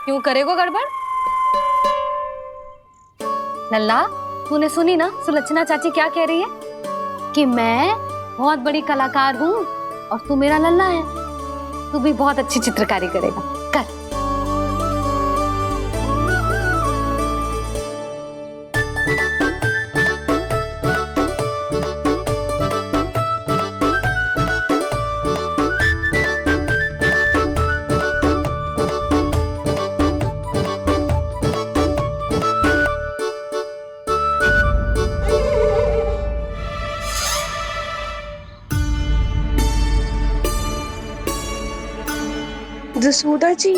क्यों करेगो गड़बड़? लल्ला, तूने सुनी ना सुलक्षणा चाची क्या कह रही है कि मैं बहुत बड़ी कलाकार हूँ और तू मेरा लल्ला है। तू भी बहुत अच्छी चित्रकारी करेगा, कर। जसोदा जी,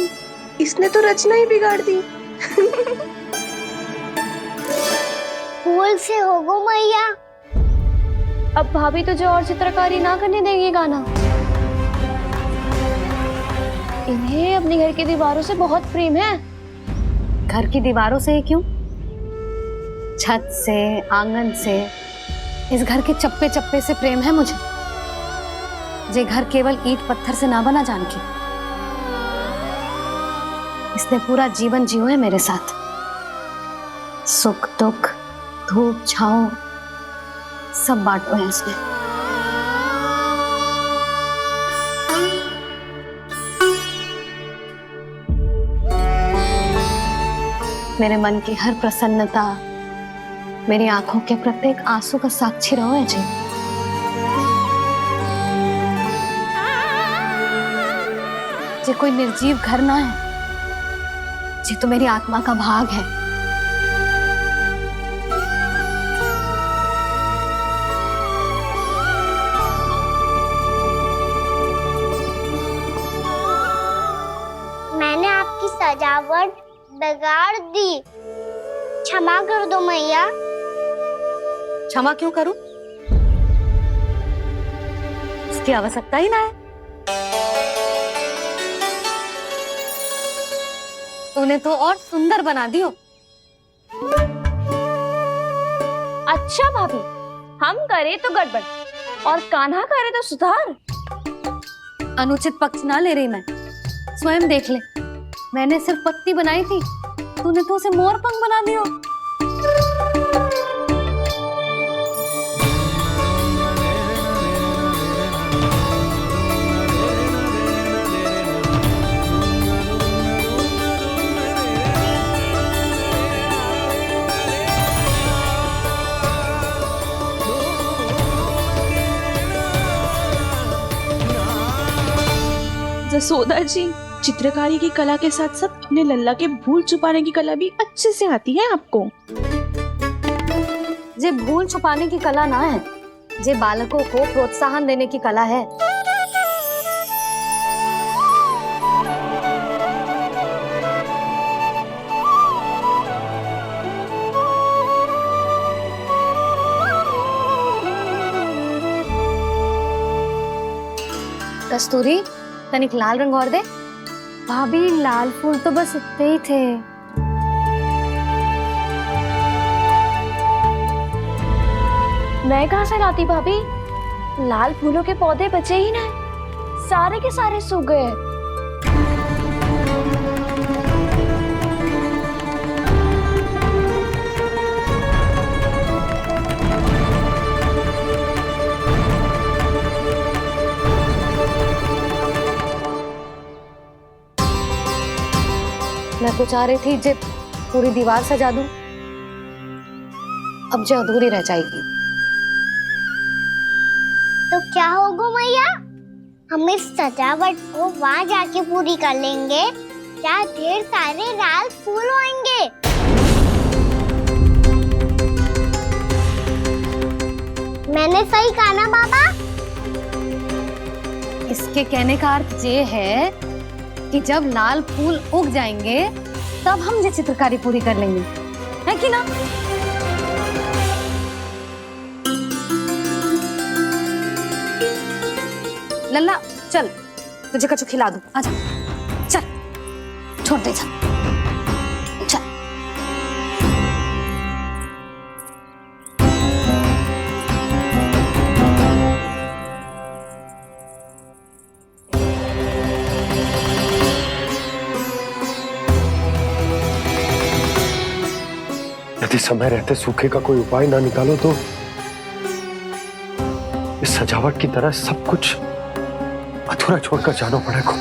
इसने तो रचना ही बिगाड़ दी। भूल से हो गो मैया। अब भाभी तुझे और चित्रकारी ना करने देंगी गाना। इन्हें अपने घर की दीवारों से बहुत प्रेम है। घर की दीवारों से क्यों? छत से, आंगन से, इस घर के चप्पे चप्पे से प्रेम है मुझे। ये घर केवल ईंट पत्थर से ना बना जानकी। इसने पूरा जीवन जियो है मेरे साथ। सुख दुख, धूप छाँव सब बांटो है इसने। मेरे मन की हर प्रसन्नता, मेरी आंखों के प्रत्येक आंसू का साक्षी रहो है जी। ये कोई निर्जीव घर ना है, ये तो मेरी आत्मा का भाग है। मैंने आपकी सजावट बिगाड़ दी, क्षमा कर दो मैया। क्षमा क्यों करूं? उसकी आवश्यकता ही ना है। तूने तो और सुंदर बना दियो। अच्छा भाभी, हम करे तो गड़बड़ और कान्हा करे तो सुधार। अनुचित पक्ष ना ले रही मैं, स्वयं देख ले। मैंने सिर्फ पत्ती बनाई थी, तूने तो उसे मोर पंख बना दियो। जसोदा जी, चित्रकारी की कला के साथ साथ अपने लल्ला के भूल छुपाने की कला भी अच्छे से आती है आपको। ये भूल छुपाने की कला ना है, ये बालकों को प्रोत्साहन देने की कला है। कस्तूरी, तनिक लाल रंग और दे। भाभी, लाल फूल तो बस इतने ही थे। मैं कहाँ से लाती भाभी? लाल फूलों के पौधे बचे ही ना, सारे के सारे सूख गए। मैं तो चाह रही थी जे पूरी दीवार सजा दूं, अब जो अधूरी रह जाएगी। तो क्या होगा मैया? हम इस सजावट को वहाँ जाके पूरी कर लेंगे, जहाँ ढेर सारे लाल फूल होंगे। मैंने सही कहा ना बाबा? इसके कहने का अर्थ ये है कि जब लाल फूल उग जाएंगे तब हम ये चित्रकारी पूरी कर लेंगे, है कि ना? लल्ला चल, तुझे कछु खिला दूं, आजा। चल, छोड़ दे, चल चल। यदि समय रहते सूखे का कोई उपाय ना निकालो तो इस सजावट की तरह सब कुछ अधूरा छोड़कर जाना पड़ेगा।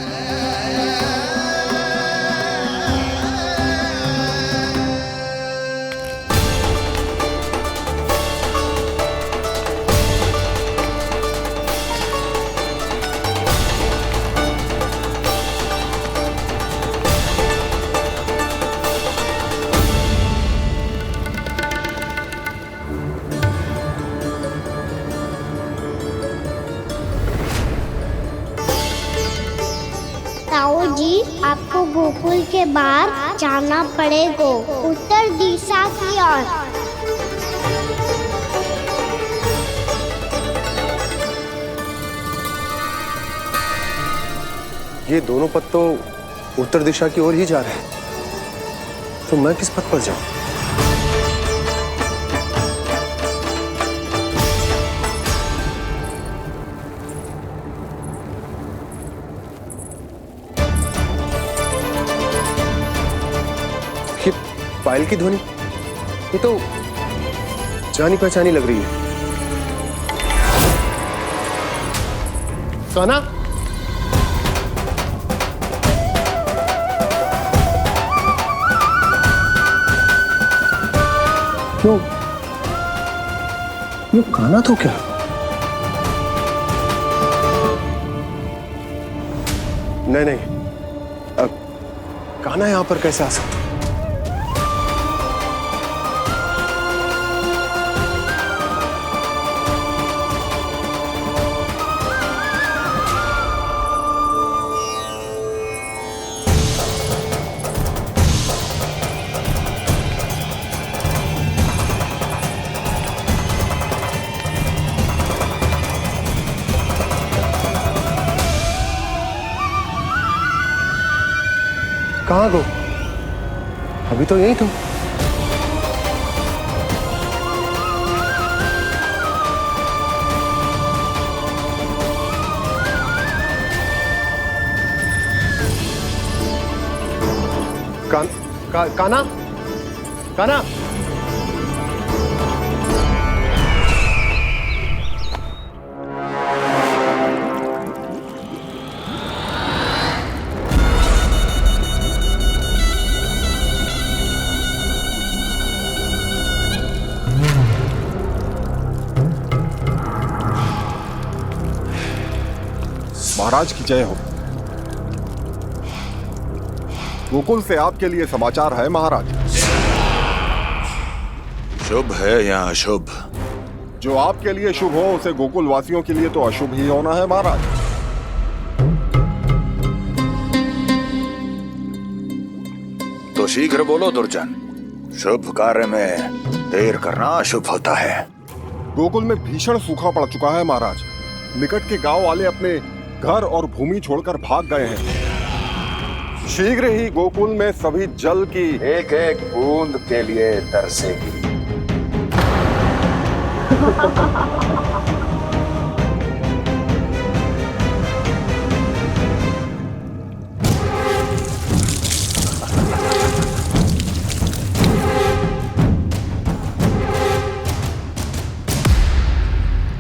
ताऊ जी, आपको गोकुल के बाहर जाना पड़ेगा, उत्तर दिशा की ओर। ये दोनों पथ तो उत्तर दिशा की ओर ही जा रहे हैं, तो मैं किस पथ पर जाऊं? ये पायल की ध्वनि, ये तो जानी पहचानी लग रही है। कान्हा, क्यों? ये कान्हा तो क्या? नहीं नहीं, अब कान्हा यहां पर कैसे आ सकता? कहाँ गो? अभी तो यही तो। कान्हा, कान्हा, महाराज की जय हो। गोकुल से आपके लिए समाचार है महाराज। शुभ है या अशुभ? जो आपके लिए शुभ हो उसे गोकुल वासियों के लिए तो अशुभ ही होना है महाराज। तो शीघ्र बोलो दुर्जन, शुभ कार्य में देर करना अशुभ होता है। गोकुल में भीषण सूखा पड़ चुका है महाराज। निकट के गांव वाले अपने घर और भूमि छोड़कर भाग गए हैं। शीघ्र ही गोकुल में सभी जल की एक एक बूंद के लिए तरसेगी।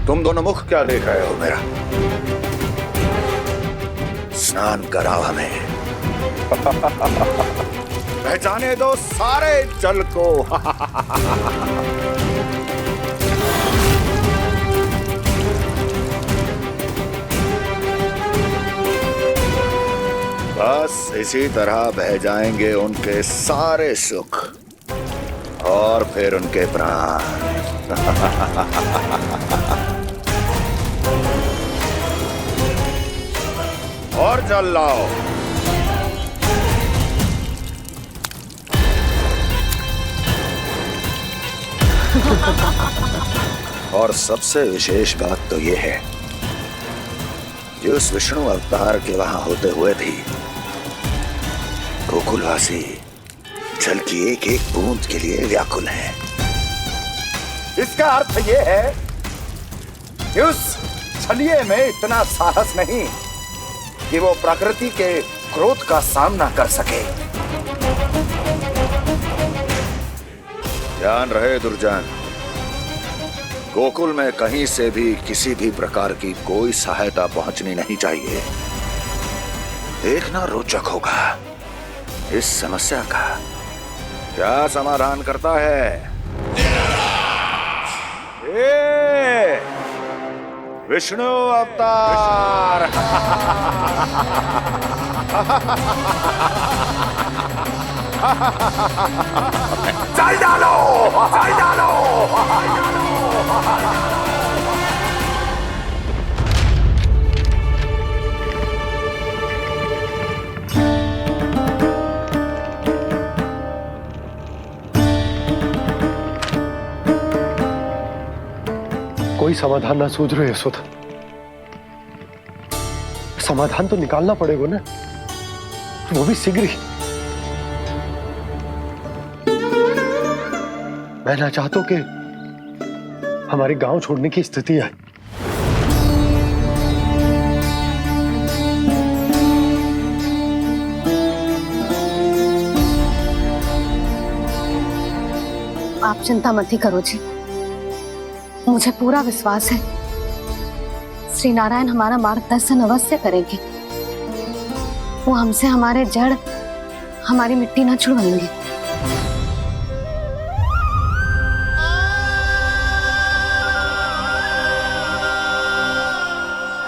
तुम दोनों मुख क्या देख रहे हो मेरा? स्नान कराओ हमें। पहचाने दो सारे जल को। बस इसी तरह बह जाएंगे उनके सारे सुख और फिर उनके प्राण। और जल लाओ। और सबसे विशेष बात तो यह है कि उस विष्णु अवतार के वहां होते हुए भी गोकुलवासी जल की एक एक बूंद के लिए व्याकुल हैं। इसका अर्थ यह है कि उस छलिए में इतना साहस नहीं कि वो प्रकृति के क्रोध का सामना कर सके। ध्यान रहे दुर्जन, गोकुल में कहीं से भी किसी भी प्रकार की कोई सहायता पहुंचनी नहीं चाहिए। देखना रोचक होगा इस समस्या का क्या समाधान करता है। ए, विष्णु अवतार। चल डालो, चल डालो। कोई समाधान ना सूझ रहे यशोदा। समाधान तो निकालना पड़ेगा ना, वो भी शीघ्र ही। मैं ना चाहता कि हमारे गांव छोड़ने की स्थिति आए। आप चिंता मत ही करो जी, मुझे पूरा विश्वास है श्री नारायण हमारा मार्गदर्शन अवश्य करेंगे। वो हमसे हमारे जड़, हमारी मिट्टी न छुड़वाएंगे।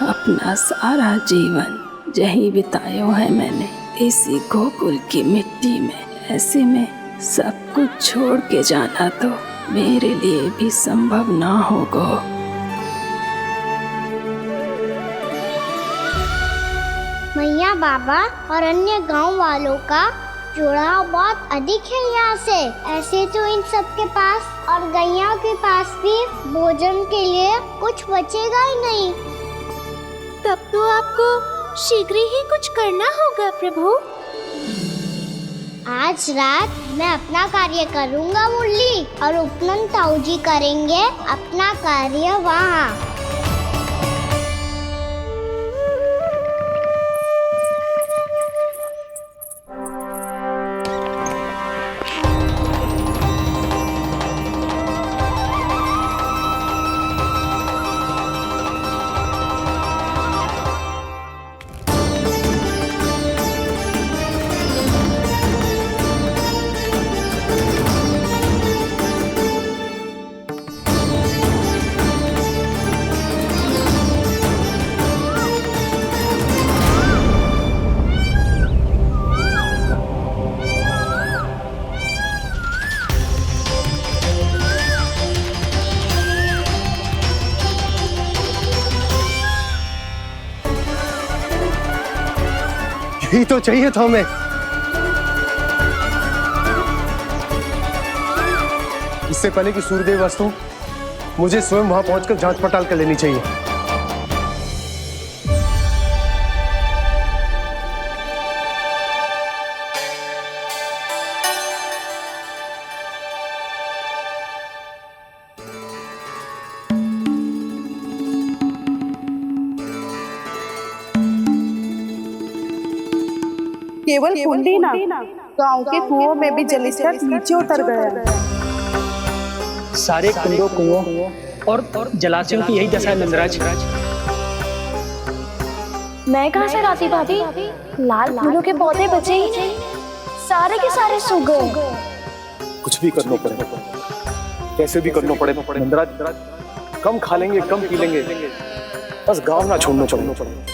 अपना सारा जीवन यही बितायो है मैंने, इसी गोकुल की मिट्टी में। ऐसे में सब कुछ छोड़ के जाना तो मेरे लिए भी संभव ना होगा। मैया बाबा और अन्य गांव वालों का जुड़ाव बहुत अधिक है यहाँ से। ऐसे तो इन सब के पास और गैया के पास भी भोजन के लिए कुछ बचेगा ही नहीं। तब तो आपको शीघ्र ही कुछ करना होगा प्रभु। आज रात मैं अपना कार्य करूँगा मुरली, और उपनंद ताऊ जी करेंगे अपना कार्य वहाँ। यही तो चाहिए था हमें। इससे पहले कि सूर्यदेव वस्तु, मुझे स्वयं वहां पहुंचकर जांच पड़ताल कर लेनी चाहिए। केवल कुंडी ना, गांव के कुओं में भी जलस्तर नीचे उतर गया। सारे कुंडों, कुओं और जलाशयों की यही दशा है नंदराज। मैं कहाँ से लाती भाभी? लाल फूलों के पौधे बचे ही नहीं, सारे के सारे सूख गए। कुछ भी करना पड़ेगा, कैसे भी करना पड़ेगा नंदराज। कम खा लेंगे, कम पी लेंगे, बस गांव ना छोड़ना चाहिए।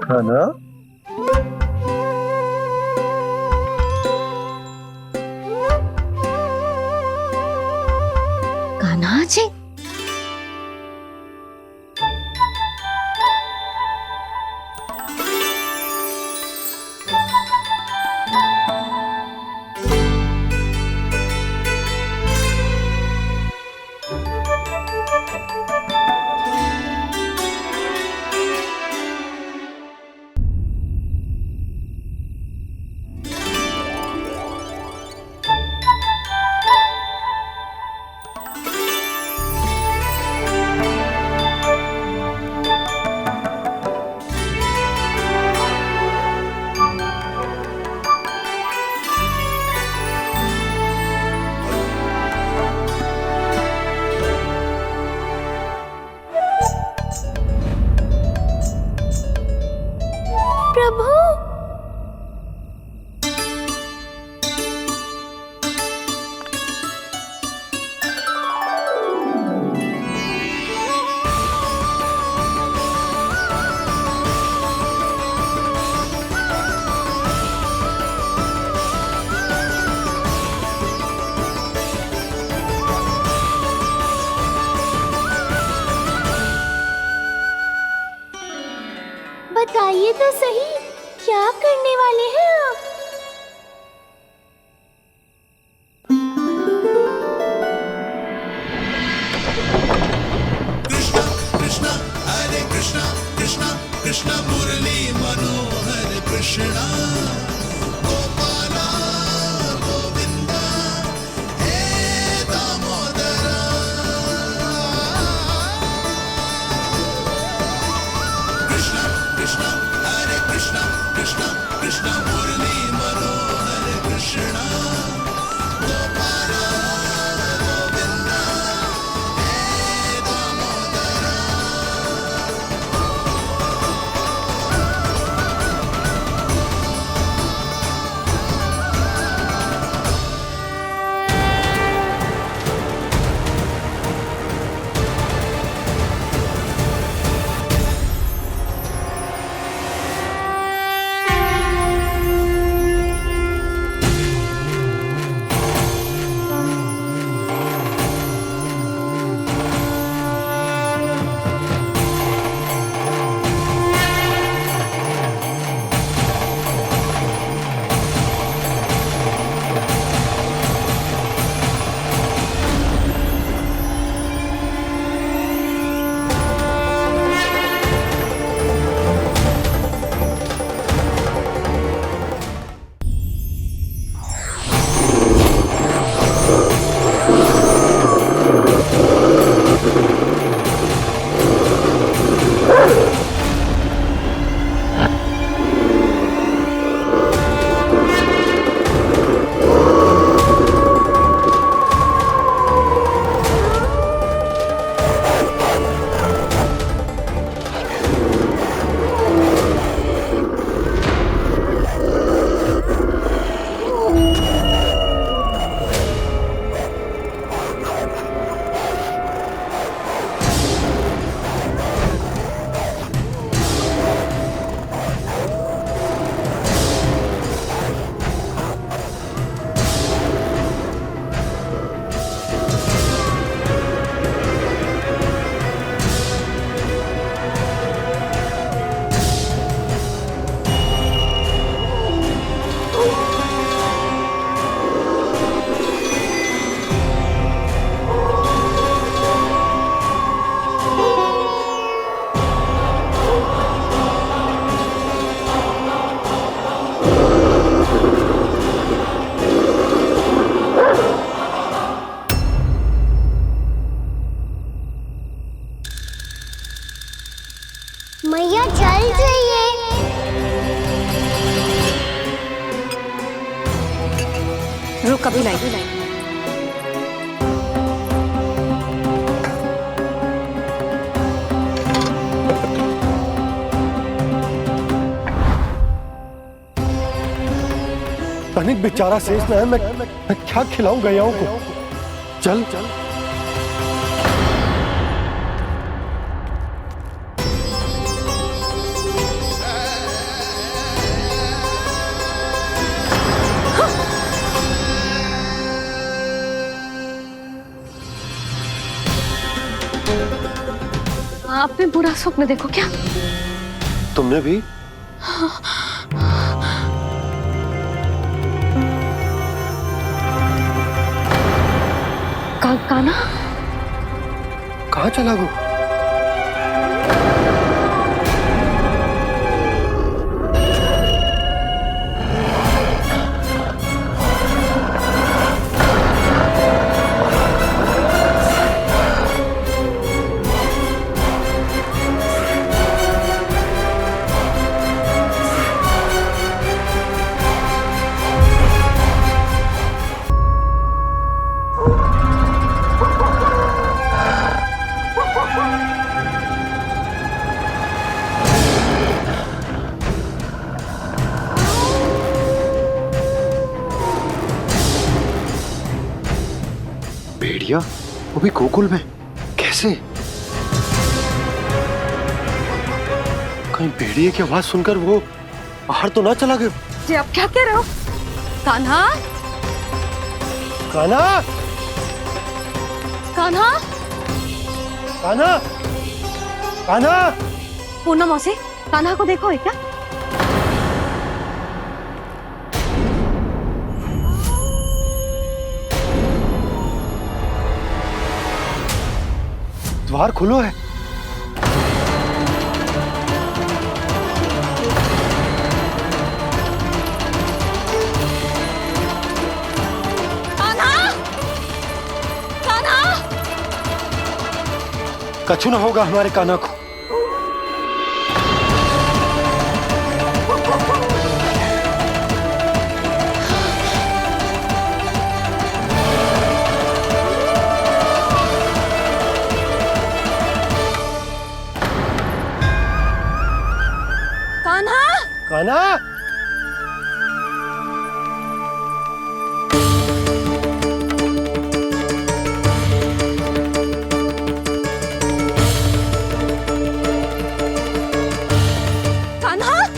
है ना? कान्हा जी, बोलिए तो सही, क्या करने वाले हैं आप? मैया चल जाइए। रुक अभी लाई। तनिक बेचारा शेष न है, मैं क्या खिलाऊं गयाओं को। चल चल आपने बुरा स्वप्न देखो क्या? तुमने भी? कान्हा कहाँ चला गो? भेड़िया वो भी गोकुल में कैसे? कहीं भेड़िए की आवाज सुनकर वो बाहर तो ना चला गया? जी आप क्या कह रहे हो? कान्हा कान्हा कान्हा कान्हा कान्हा पूनम मौसी, कान्हा को देखो है क्या? द्वार खुलो है। कछु न होगा हमारे कान्हा को। कान्हा, कान्हा,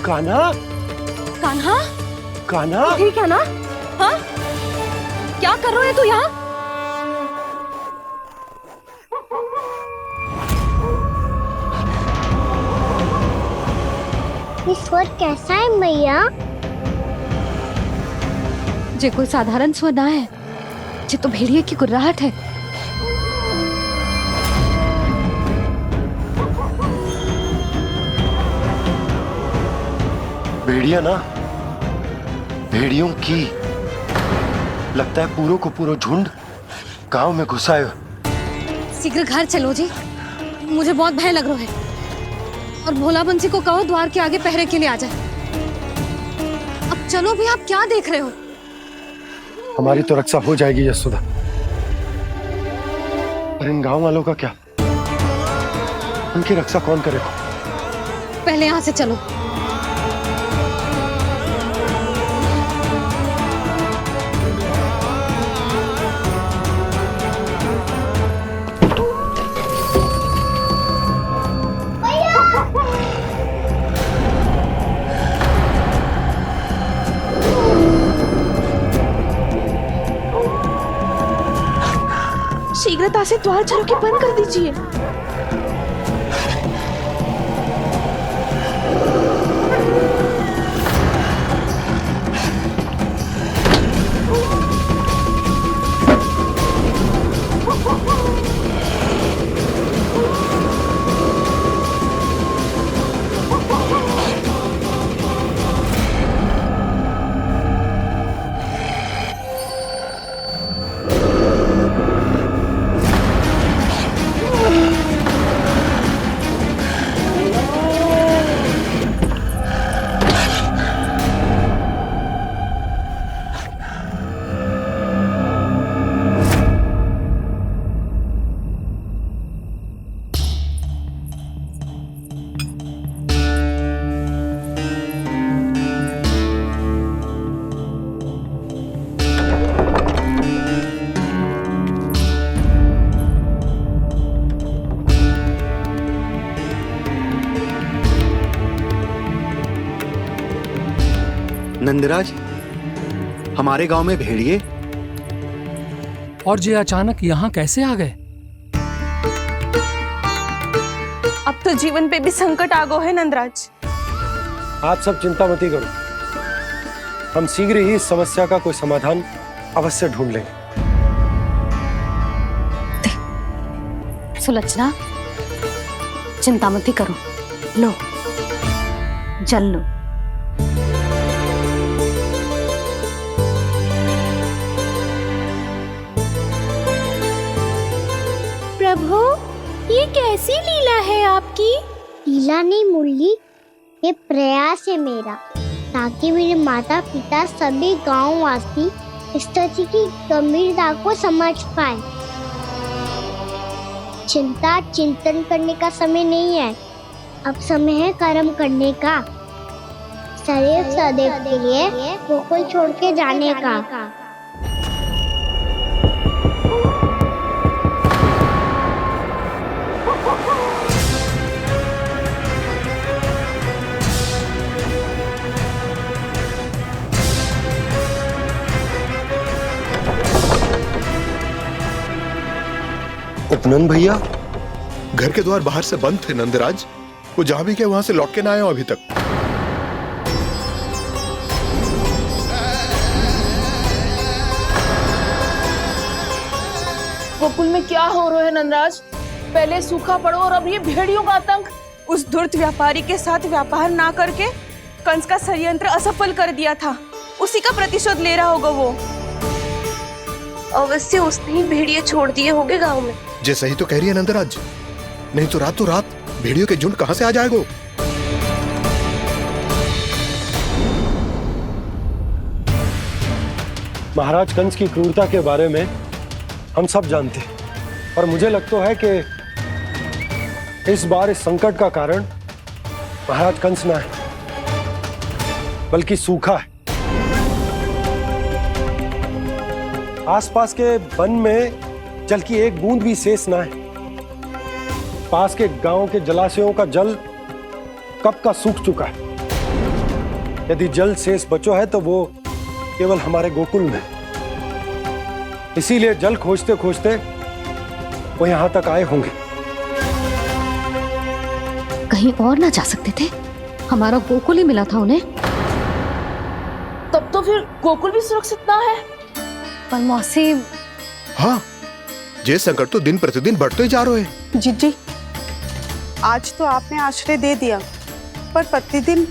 कान्हा, कान्हा, कान्हा, ठीक है ना? हाँ, क्या कर रहे हो तू यहाँ? ये स्वर कैसा है मैया? जे कोई साधारण स्वर ना है, जे तो भेड़िए की गुर्राहट है। भेड़िया ना, भेड़ियों की लगता है पूरो को पूरो झुंड गांव में घुसा है। शीघ्र घर चलो जी, मुझे बहुत भय लग रहा है। और भोला बंसी को कहो द्वार के आगे पहरे के लिए आ जाए। अब चलो भी, आप क्या देख रहे हो? हमारी तो रक्षा हो जाएगी यशोदा, पर इन गांव वालों का क्या? उनकी रक्षा कौन करेगा? पहले यहाँ से चलो। शीघ्रता से द्वार चारों के बंद कर दीजिए। नंदराज, हमारे गांव में भेड़िए और ये अचानक यहाँ कैसे आ गए? अब तो जीवन पे भी संकट आ गो है नंदराज। आप सब चिंता मत करो, हम शीघ्र ही इस समस्या का कोई समाधान अवश्य ढूंढ लेंगे। सुलक्षणा, चिंता मत करो, लो जल लो। प्रभु, ये कैसी लीला है आपकी? लीला नहीं मुरली, ये प्रयास है मेरा, ताकि मेरे माता पिता सभी गांववासी इस स्थिति की गंभीरता को समझ पाए। चिंता चिंतन करने का समय नहीं है, अब समय है कर्म करने का, सदैव सदैव के लिए गोकुल छोड़ के जाने का। उपनंद भैया, घर के द्वार बाहर से बंद थे नंदराज, वो जहां भी गए वहां से लौट के ना आए हो अभी तक। गोकुल में क्या हो रहा है नंदराज? पहले सूखा पड़ो और अब ये भेड़ियों का आतंक। उस धूर्त व्यापारी के साथ व्यापार ना करके कंस का षड्यंत्र असफल कर दिया था, उसी का प्रतिशोध ले रहा होगा वो। अवश्य उसने ही भेड़िए छोड़ दिए होंगे गांव में। जे सही तो कह रही है नंदराज, नहीं तो रात भेड़ियों के झुंड कहां से आ जाएगा। महाराज कंस की क्रूरता के बारे में हम सब जानते हैं, और मुझे लगता है कि इस बार इस संकट का कारण महाराज कंस ना है, बल्कि सूखा है। आसपास के वन में जल की एक बूंद भी शेष ना है। पास के गांव के जलाशयों का जल कब का सूख चुका है। यदि जल शेष बचो है तो वो केवल हमारे गोकुल में। इसीलिए जल खोजते खोजते वो यहां तक आए होंगे। कहीं और ना जा सकते थे? हमारा गोकुल ही मिला था उन्हें। तब तो फिर गोकुल भी सुरक्षित ना है। पर मौसी, हाँ, ये संकट तो दिन प्रतिदिन बढ़ते जा रहे हैं। जीजी, आज तो आपने आश्रय दे दिया, पर प्रतिदिन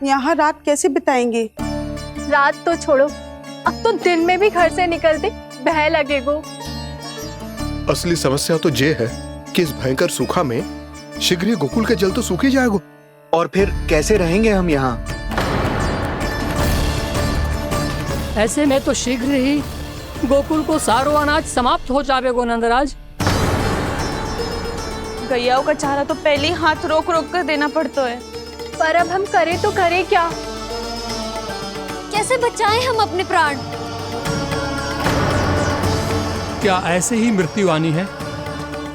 यहाँ रात कैसे बिताएंगे? रात तो छोड़ो, अब तो दिन में भी घर से निकलते भय लगेगो। असली समस्या तो ये है कि इस भयंकर सूखा में शीघ्र ही गोकुल के जल तो सूख ही जाएगा। और फिर कैसे रहेंगे हम यहाँ? ऐसे में तो शीघ्र ही गोकुल को सारो अनाज समाप्त हो जाएगा नंदराज। गैयाओं का चारा तो पहले ही हाथ रोक रोक कर देना पड़ता है। पर अब हम करें तो करें क्या? कैसे बचाएं हम अपने प्राण? क्या ऐसे ही मृत्यु आनी है,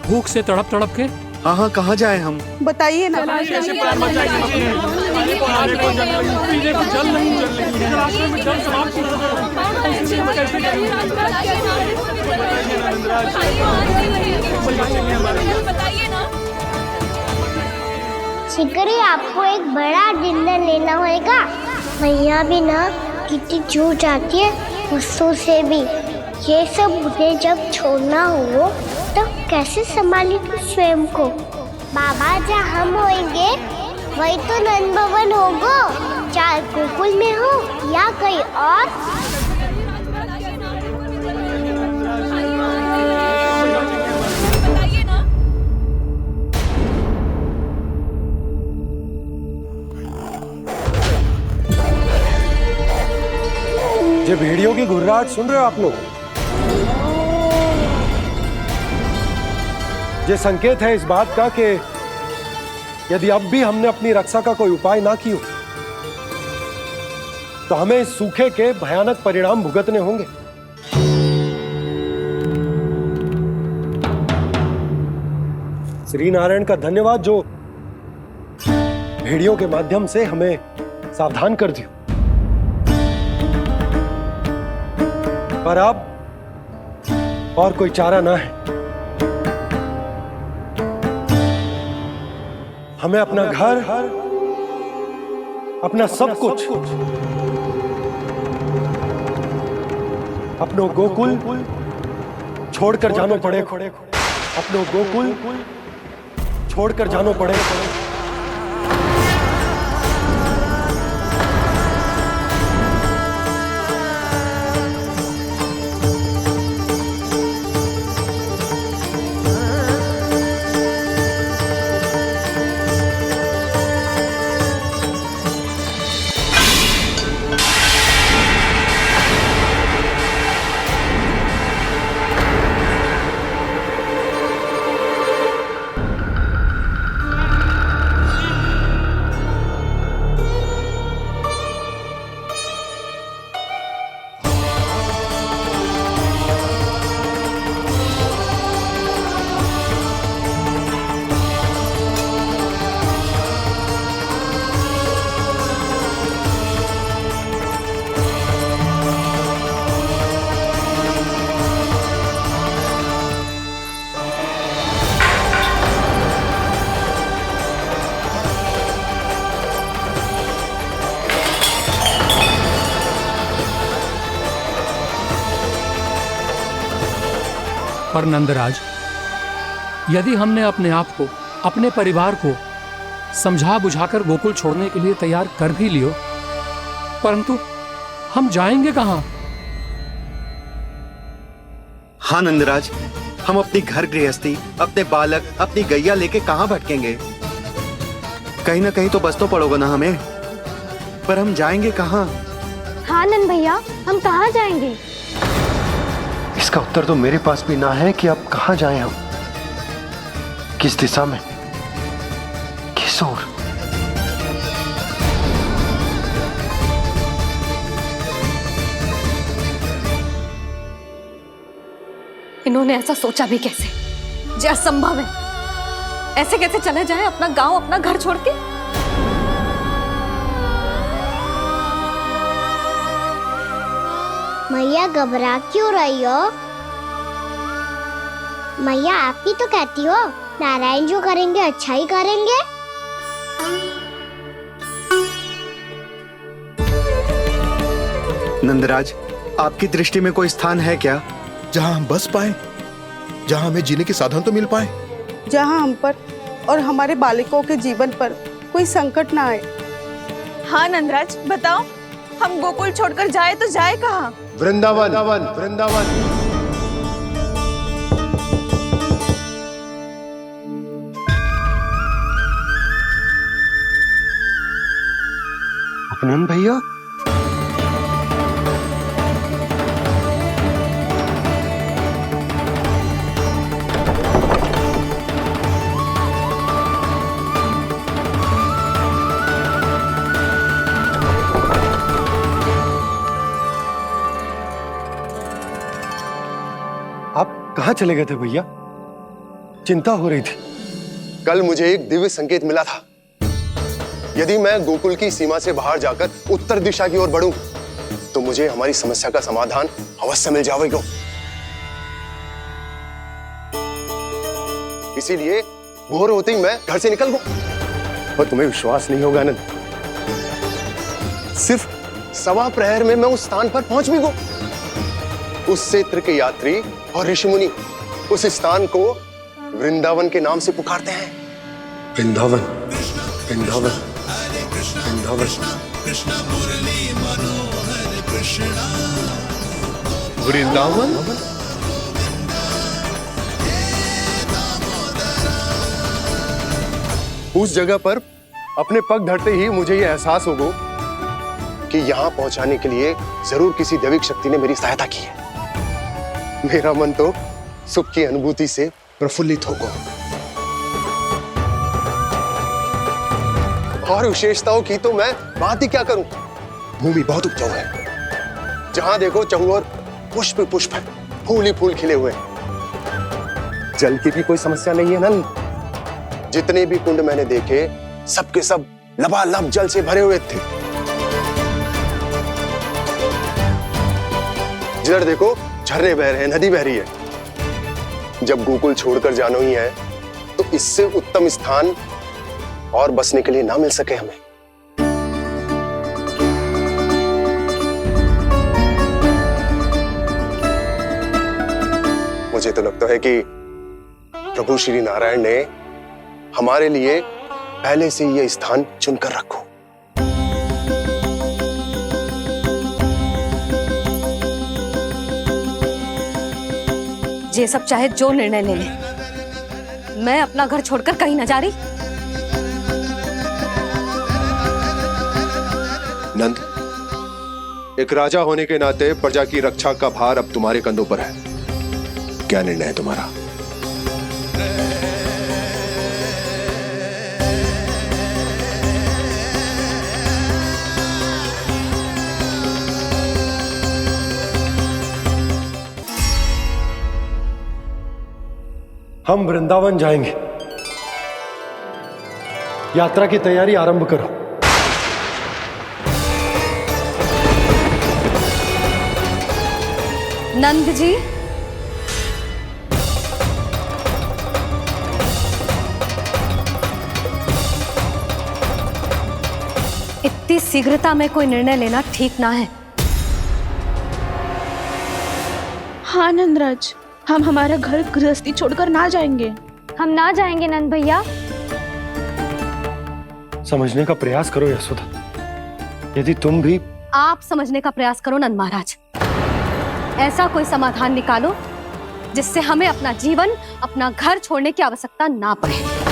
भूख से तड़प तड़प के? हाँ, कहाँ जाए हम? बताइए ना। शीघ्र ही आपको एक बड़ा डिनर लेना होगा। मैया भी ना कितनी जूझ जाती है गुस्सों से भी। ये सब उन्हें जब छोड़ना हो तो कैसे संभालेंगे स्वयं को? बाबा जहाँ हम होंगे वही तो नंद भवन होगा, चाहे गोकुल में हो या कहीं और। ये भेड़ियों की घुर्राहट सुन रहे हो आप लोग? ये संकेत है इस बात का कि यदि अब भी हमने अपनी रक्षा का कोई उपाय ना किया तो हमें इस सूखे के भयानक परिणाम भुगतने होंगे। श्री नारायण का धन्यवाद जो भेड़ियों के माध्यम से हमें सावधान कर दिया। पर अब और कोई चारा ना है। हमें अपना घर, अपना सब कुछ, अपनो गोकुल छोड़कर जानो पड़ेगा। अपनो गोकुल छोड़कर जानो पड़ेगा। पर नंदराज, यदि हमने अपने आप को, अपने परिवार को समझा बुझाकर गोकुल छोड़ने के लिए तैयार कर भी लियो, परंतु हम जाएंगे कहाँ? हाँ नंदराज, हम अपनी घर गृहस्थी, अपने बालक, अपनी गैया लेके कहाँ भटकेंगे? कहीं ना कहीं तो बस तो पड़ोगे ना हमें, पर हम जाएंगे कहाँ? हाँ नंद भैया, हम कहाँ जाएंगे? इसका उत्तर तो मेरे पास भी ना है कि अब कहाँ जाएं हम, किस दिशा में, किस ओर। इन्होंने ऐसा सोचा भी कैसे? जो असंभव है। ऐसे कैसे चले जाएं अपना गांव, अपना घर छोड़ के? मैया घबरा क्यों रही हो? मैया आप ही तो कहती हो नारायण जो करेंगे अच्छा ही करेंगे। नंदराज, आपकी दृष्टि में कोई स्थान है क्या जहां हम बस पाए, जहां हमें जीने के साधन तो मिल पाए, जहाँ हम पर और हमारे बालकों के जीवन पर कोई संकट ना आए? हाँ नंदराज, बताओ, हम गोकुल छोड़कर जाए तो जाए कहाँ? वृंदावन, वृंदावन। अपनन भैया, आप कहाँ चले गए थे भैया? चिंता हो रही थी। कल मुझे एक दिव्य संकेत मिला था। यदि मैं गोकुल की सीमा से बाहर जाकर उत्तर दिशा की ओर बढ़ूं, तो मुझे हमारी समस्या का समाधान अवश्य मिल जाएगा। इसीलिए भोर होते ही मैं घर से निकल गया। और तुम्हें विश्वास नहीं होगा आनंद, सिर्फ सवा प्रहर में मैं उस स्थान पर पहुंच भी गया। उस क्षेत्र के यात्री और ऋषि मुनि उस स्थान को वृंदावन के नाम से पुकारते हैं। वृंदावन, वृंदावन, वृंदावन। वृंदावन। उस जगह पर अपने पग धरते ही मुझे यह एहसास होगा कि यहां पहुंचाने के लिए जरूर किसी दैविक शक्ति ने मेरी सहायता की है। मेरा मन तो सुख की अनुभूति से प्रफुल्लित होगा। और विशेषताओं की तो मैं बात ही क्या करूं। भूमि बहुत उपजाऊ है, जहां देखो चहुओर पुष्प पुष्प है, फूल ही फूल खिले हुए हैं। जल की भी कोई समस्या नहीं है नंद। जितने भी कुंड मैंने देखे, सबके सब लबालब जल से भरे हुए थे। जिधर देखो झरने बह रहे हैं, नदी बह रही है। जब गोकुल छोड़कर जाना ही है, तो इससे उत्तम स्थान और बसने के लिए ना मिल सके हमें। मुझे तो लगता है कि प्रभु श्री नारायण ने हमारे लिए पहले से यह स्थान चुनकर रखो। ये सब चाहे जो निर्णय ले ले, मैं अपना घर छोड़कर कहीं न जा रही। नंद, एक राजा होने के नाते प्रजा की रक्षा का भार अब तुम्हारे कंधों पर है। क्या निर्णय है तुम्हारा? हम वृंदावन जाएंगे। यात्रा की तैयारी आरंभ करो। नंद जी, इतनी शीघ्रता में कोई निर्णय लेना ठीक ना है। हाँ नंदराज, हम हमारा घर गृहस्थी छोड़कर ना जाएंगे। हम ना जाएंगे नंद भैया। समझने का प्रयास करो यशोदा। यदि तुम भी आप समझने का प्रयास करो नंद महाराज। ऐसा कोई समाधान निकालो जिससे हमें अपना जीवन, अपना घर छोड़ने की आवश्यकता ना पड़े।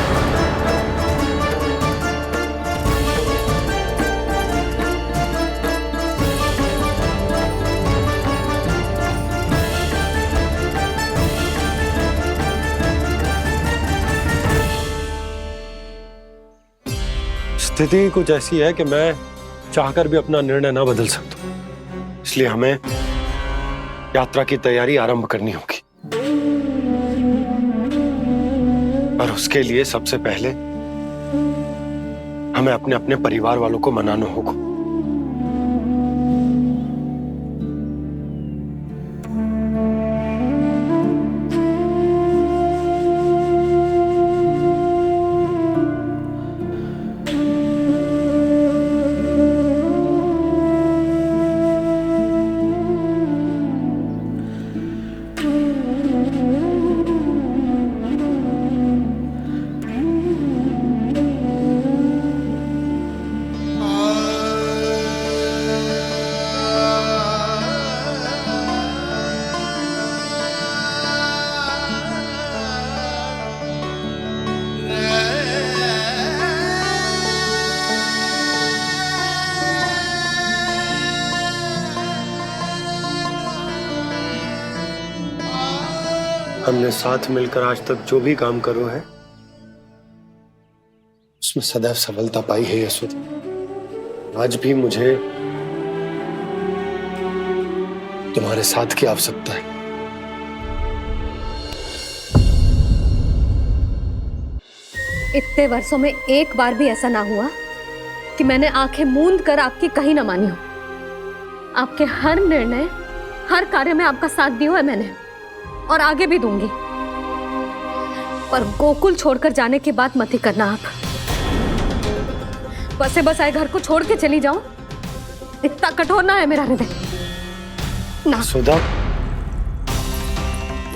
स्थिति कुछ ऐसी है कि मैं चाहकर भी अपना निर्णय ना बदल सकता, इसलिए हमें यात्रा की तैयारी आरंभ करनी होगी। और उसके लिए सबसे पहले हमें अपने अपने परिवार वालों को मनाना होगा। हमने साथ मिलकर आज तक जो भी काम करो है उसमें सदैव सफलता पाई है यशोदा। आज भी मुझे तुम्हारे साथ की आवश्यकता है। इतने वर्षों में एक बार भी ऐसा ना हुआ कि मैंने आंखें मूंद कर आपकी कहीं ना मानी हो। आपके हर निर्णय, हर कार्य में आपका साथ दिया है मैंने, और आगे भी दूंगी। पर गोकुल छोड़कर जाने की बात मत ही करना आप। बसे बसाए घर को छोड़ के चली जाऊं, इतना कठोर ना है मेरा हृदय ना। यशोदा,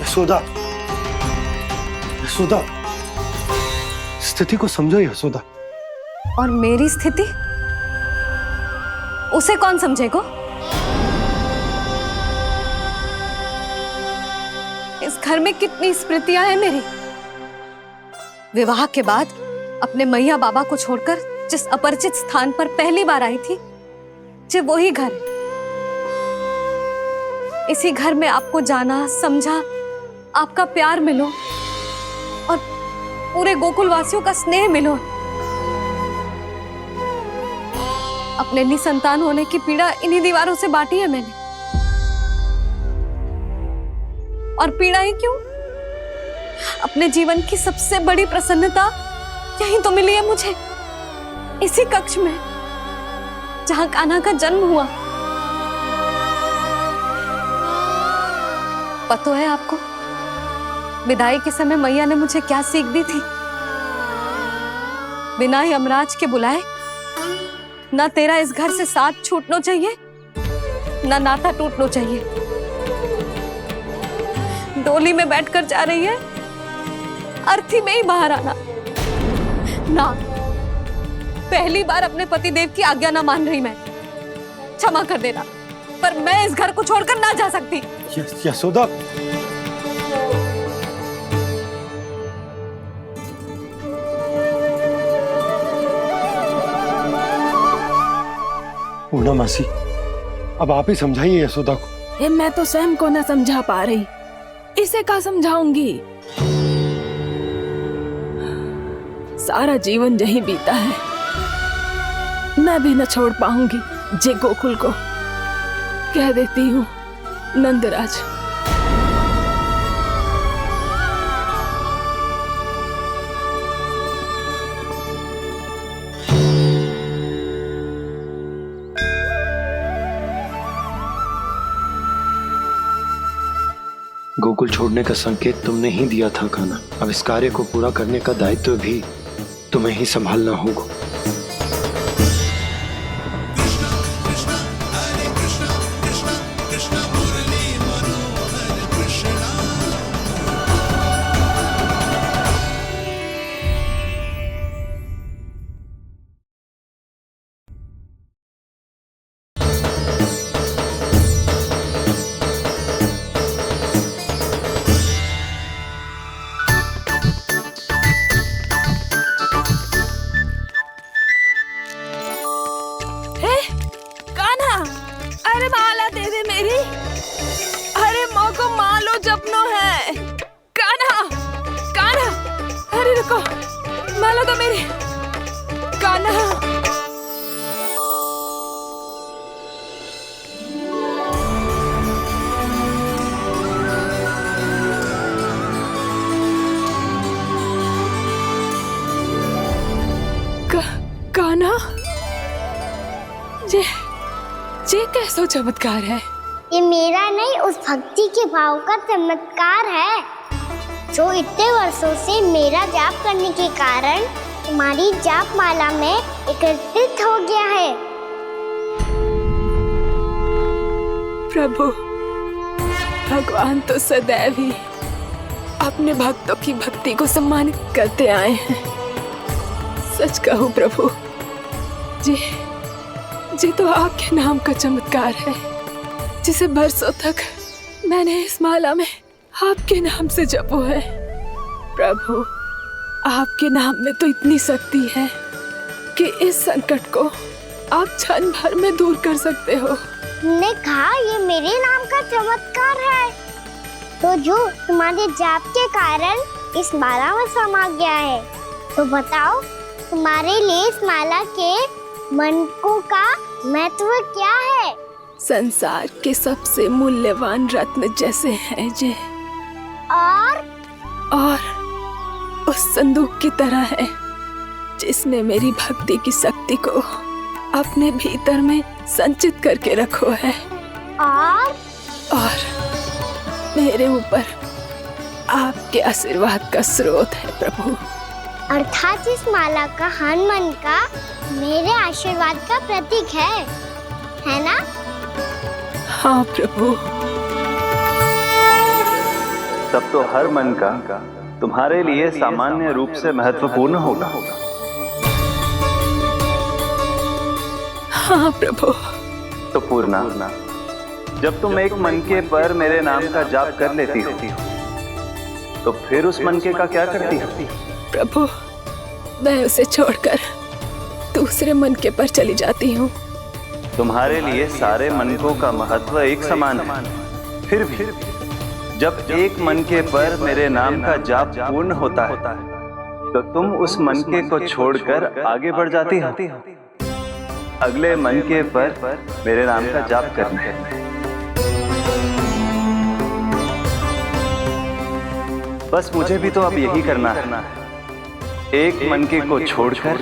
यशोदा, यशोदा, स्थिति को समझो यशोदा। और मेरी स्थिति उसे कौन समझेगा? इस घर में कितनी स्मृतियां हैं मेरी। विवाह के बाद अपने मैया बाबा को छोड़कर जिस अपरिचित स्थान पर पहली बार आई थी, जो वही घर है। इसी घर में आपको जाना, समझा, आपका प्यार मिलो और पूरे गोकुल वासियों का स्नेह मिलो। अपने निसंतान होने की पीड़ा इन्हीं दीवारों से बांटी है मैंने। और पीड़ा ही क्यों? अपने जीवन की सबसे बड़ी प्रसन्नता यही तो मिली है मुझे, इसी कक्ष में जहां कान्हा का जन्म हुआ। पता है आपको विदाई के समय मैया ने मुझे क्या सीख दी थी? बिना ही यमराज के बुलाए ना तेरा इस घर से साथ छूटना चाहिए, ना नाता टूटना चाहिए। डोली में बैठकर जा रही है, अर्थी में ही बाहर आना ना। पहली बार अपने पतिदेव की आज्ञा ना मान रही मैं, क्षमा कर देना, पर मैं इस घर को छोड़कर ना जा सकती। यशोदा, पूर्णा मासी, अब आप ही समझाइए यशोदा को। ये मैं तो स्वयं को न समझा पा रही, इसे क्या समझाऊंगी? सारा जीवन यही बीता है, मैं भी न छोड़ पाऊंगी जे गोकुल को। कह देती हूँ नंदराज। गोकुल छोड़ने का संकेत तुमने ही दिया था कान्हा। अब इस कार्य को पूरा करने का दायित्व भी तुम्हें ही संभालना होगा। मेरी। अरे माँ को मालो जपनो है। कान्हा, कान्हा, अरे रुको, मालो तो मेरी। कान्हा। कान्हा, ये कैसा चमत्कार है? ये मेरा नहीं, उस भक्ति के भाव का चमत्कार है जो इतने वर्षों से मेरा जाप करने के कारण तुम्हारी जाप माला में एकत्रित हो गया है। प्रभु, भगवान तो सदैव ही अपने भक्तों की भक्ति को सम्मानित करते आए हैं। सच कहूं प्रभु, जी तो आपके नाम का चमत्कार है, जिसे बरसों तक मैंने इस माला में आपके नाम से जपो है। प्रभु, आपके नाम में तो इतनी शक्ति है कि इस संकट को आप क्षण भर में दूर कर सकते हो। तुमने कहा ये मेरे नाम का चमत्कार है, तो जो तुम्हारे जाप के कारण इस माला में समा गया है, तो बताओ तुम्हारे लिए इस माला के मनकों का महत्व क्या है? संसार के सबसे मूल्यवान रत्न जैसे हैं जे, और उस संदूक की तरह है जिसने मेरी भक्ति की शक्ति को अपने भीतर में संचित करके रखो है। और मेरे ऊपर आपके आशीर्वाद का स्रोत है प्रभु। अर्थात इस माला का हनुमान का मेरे आशीर्वाद का प्रतीक है ना? हाँ प्रभु। तब तो हर मन का तुम्हारे लिए सामान्य रूप से महत्वपूर्ण होगा। हाँ प्रभु। तो पूर्णा, जब तुम एक मनके पर मेरे नाम का जाप कर लेती हो, तो फिर उस मनके का क्या करती हो? प्रभु, मैं उसे छोड़कर दूसरे मनके पर चली जाती हूँ। तुम्हारे लिए सारे मनकों का महत्व एक समान है। फिर भी जब एक मनके पर मेरे नाम का जाप पूर्ण होता है, तो तुम उस मनके को छोड़कर आगे बढ़ जाती हो अगले मनके पर मेरे नाम का जाप करने। बस मुझे भी तो अब यही करना है, एक मनके को छोड़कर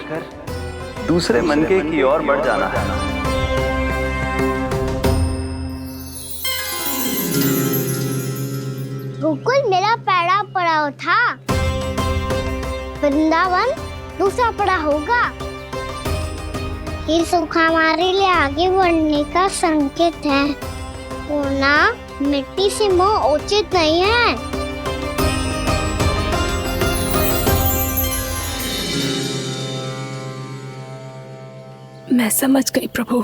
दूसरे मनके की ओर बढ़ जाना है। गोकुल मेरा पहला पड़ाव था, वृंदावन दूसरा पड़ा होगा। ये सुख हमारे लिए आगे बढ़ने का संकेत है, वरना मिट्टी से मोह उचित नहीं है। मैं समझ गई प्रभु।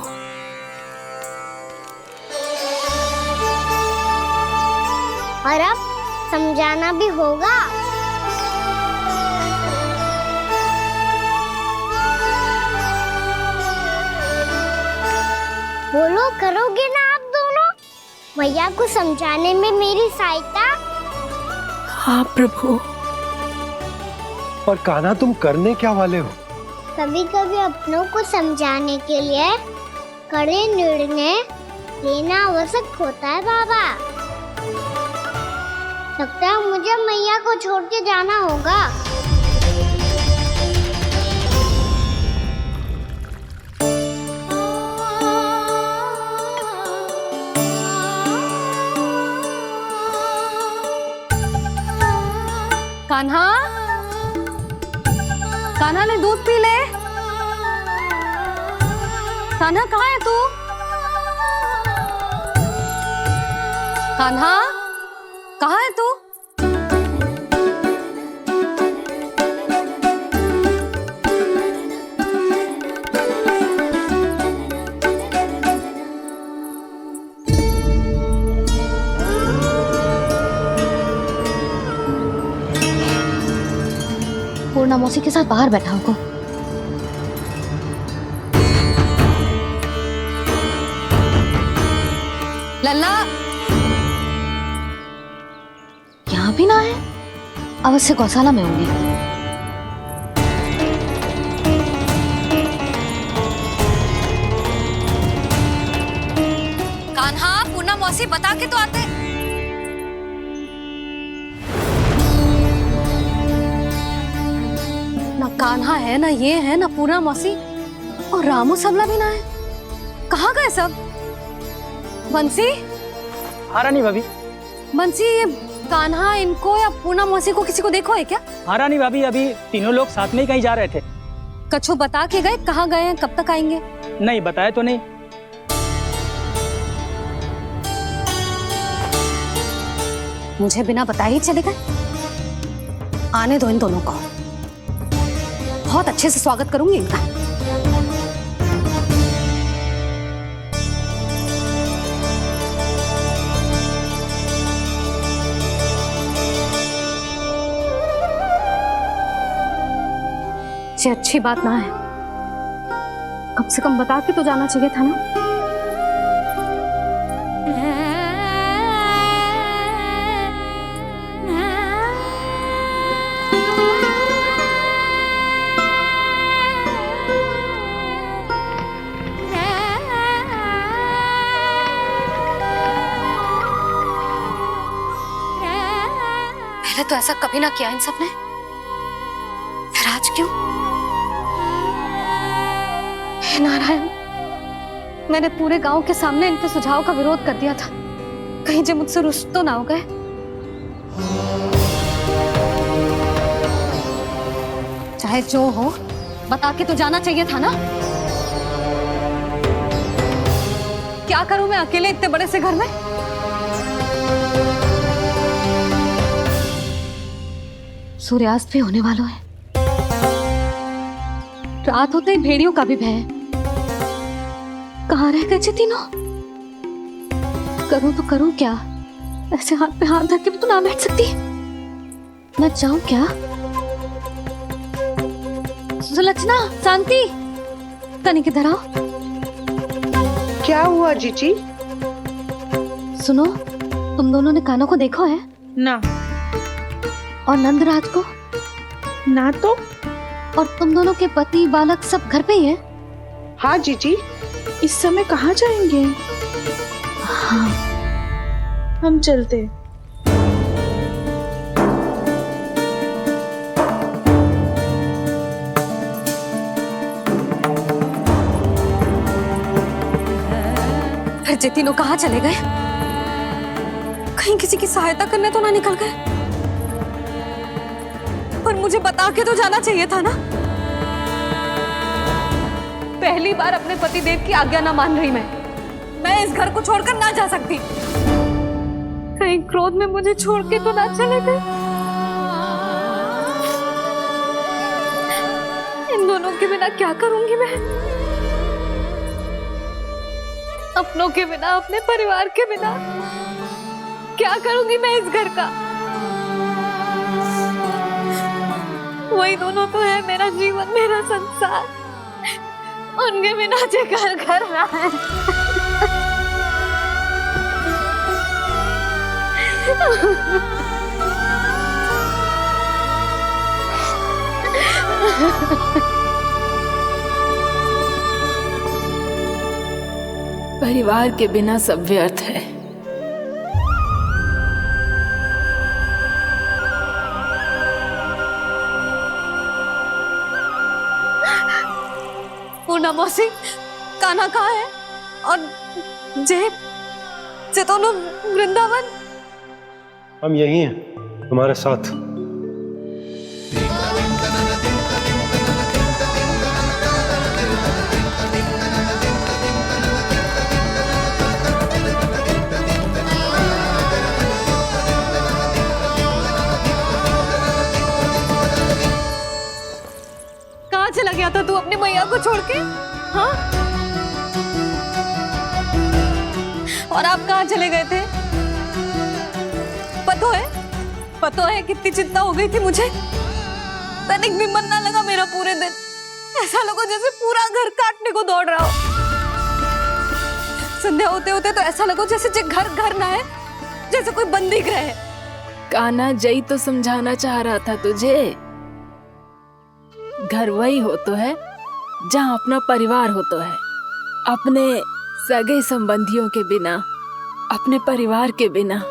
और अब समझाना भी होगा। बोलो, करोगे ना आप दोनों? भैया को समझाने में मेरी सहायता? हाँ प्रभु। पर कान्हा, तुम करने क्या वाले हो? कभी कभी अपनों को समझाने के लिए कड़े निर्णय लेना आवश्यक होता है बाबा। लगता है मुझे मैया को छोड़ के जाना होगा। कान्हा, कान्हा ने दूध पी ले। कान्हा कहाँ है तू? कान्हा, कहाँ है तू? पूर्णा मौसी के साथ बाहर बैठा होगा। लल्ला यहाँ भी ना है, अवश्य गौशाला में होंगे। कान्हा, पूना मौसी बता के तो आते। ना कान्हा है, ना ये है, ना पूना मौसी, और रामू सबला भी ना है। कहाँ गए सब? बंसी? हाँ रानी भाभी। बंसी, ये कान्हा इनको या पूना मौसी को किसी को देखो है क्या? हाँ रानी भाभी, अभी तीनों लोग साथ में ही कहीं जा रहे थे। कछु बता के गए कहाँ गए हैं, कब तक आएंगे? नहीं बताया तो नहीं। मुझे बिना बताए ही चले गए? आने दो इन दोनों को, बहुत अच्छे से स्वागत करूंगी इनका। ये अच्छी बात ना है, कम से कम बता के तो जाना चाहिए था ना। पहले तो ऐसा कभी ना किया इन सब ने, फिर आज क्यों? हे नारायण, मैंने पूरे गांव के सामने इनके सुझाव का विरोध कर दिया था, कहीं जो मुझसे रुष्ट तो ना हो गए। चाहे जो हो, बता के तो जाना चाहिए था ना। क्या करूं मैं अकेले इतने बड़े से घर में? सूर्यास्त भी होने वाला है, रात होते ही भेड़ियों का भी भय है। कहाँ रह गए तीनों? करूं तो करूं क्या? ऐसे हाथ पे हाथ धर के भी तो ना बैठ सकती। मैं जाऊं क्या? सुलक्षणा, शांति, तनिक इधर आओ। क्या हुआ जीजी? सुनो, तुम दोनों ने कान्हा को देखा है? ना। और नंदराज को? ना तो। और तुम दोनों के पति बालक सब घर पे ही है? हाँ जीजी, इस समय कहाँ जाएंगे? हाँ। हम चलते। फिर जे तीनों कहाँ चले गए? कहीं किसी की सहायता करने तो ना निकल गए? पर मुझे बता के तो जाना चाहिए था ना। पहली बार अपने पतिदेव की आज्ञा ना मान रही मैं इस घर को छोड़कर ना जा सकती। कहीं क्रोध में मुझे छोड़ के तो ना चले गए। इन दोनों के बिना क्या करूंगी मैं? अपनों के बिना, अपने परिवार के बिना क्या करूंगी मैं इस घर का? वही दोनों तो है मेरा जीवन, मेरा संसार। उनके बिना जे घर घर रहा है। परिवार के बिना सब व्यर्थ है। पूना मौसी, कान्हा कहाँ है? और जे दोनों वृंदावन? हम यही हैं, तुम्हारे साथ। कहाँ चला गया था तू अपनी मैया को छोड़ के? हाँ? और आप कहाँ चले गए थे? पता है कितनी चिंता हो गई थी मुझे। तनिक भी मन ना लगा मेरा पूरे दिन। ऐसा लगा जैसे पूरा घर काटने को दौड़ रहा हो। संध्या होते होते तो ऐसा लगो जैसे जे घर घर ना है, जैसे कोई बंदी गृह है। कान्हा जई तो समझाना चाह रहा था तुझे। घर वही हो तो है जहाँ अपना परिवार हो तो है। अपने सगे संबंधियों के बिना, अपने परिवार के बिना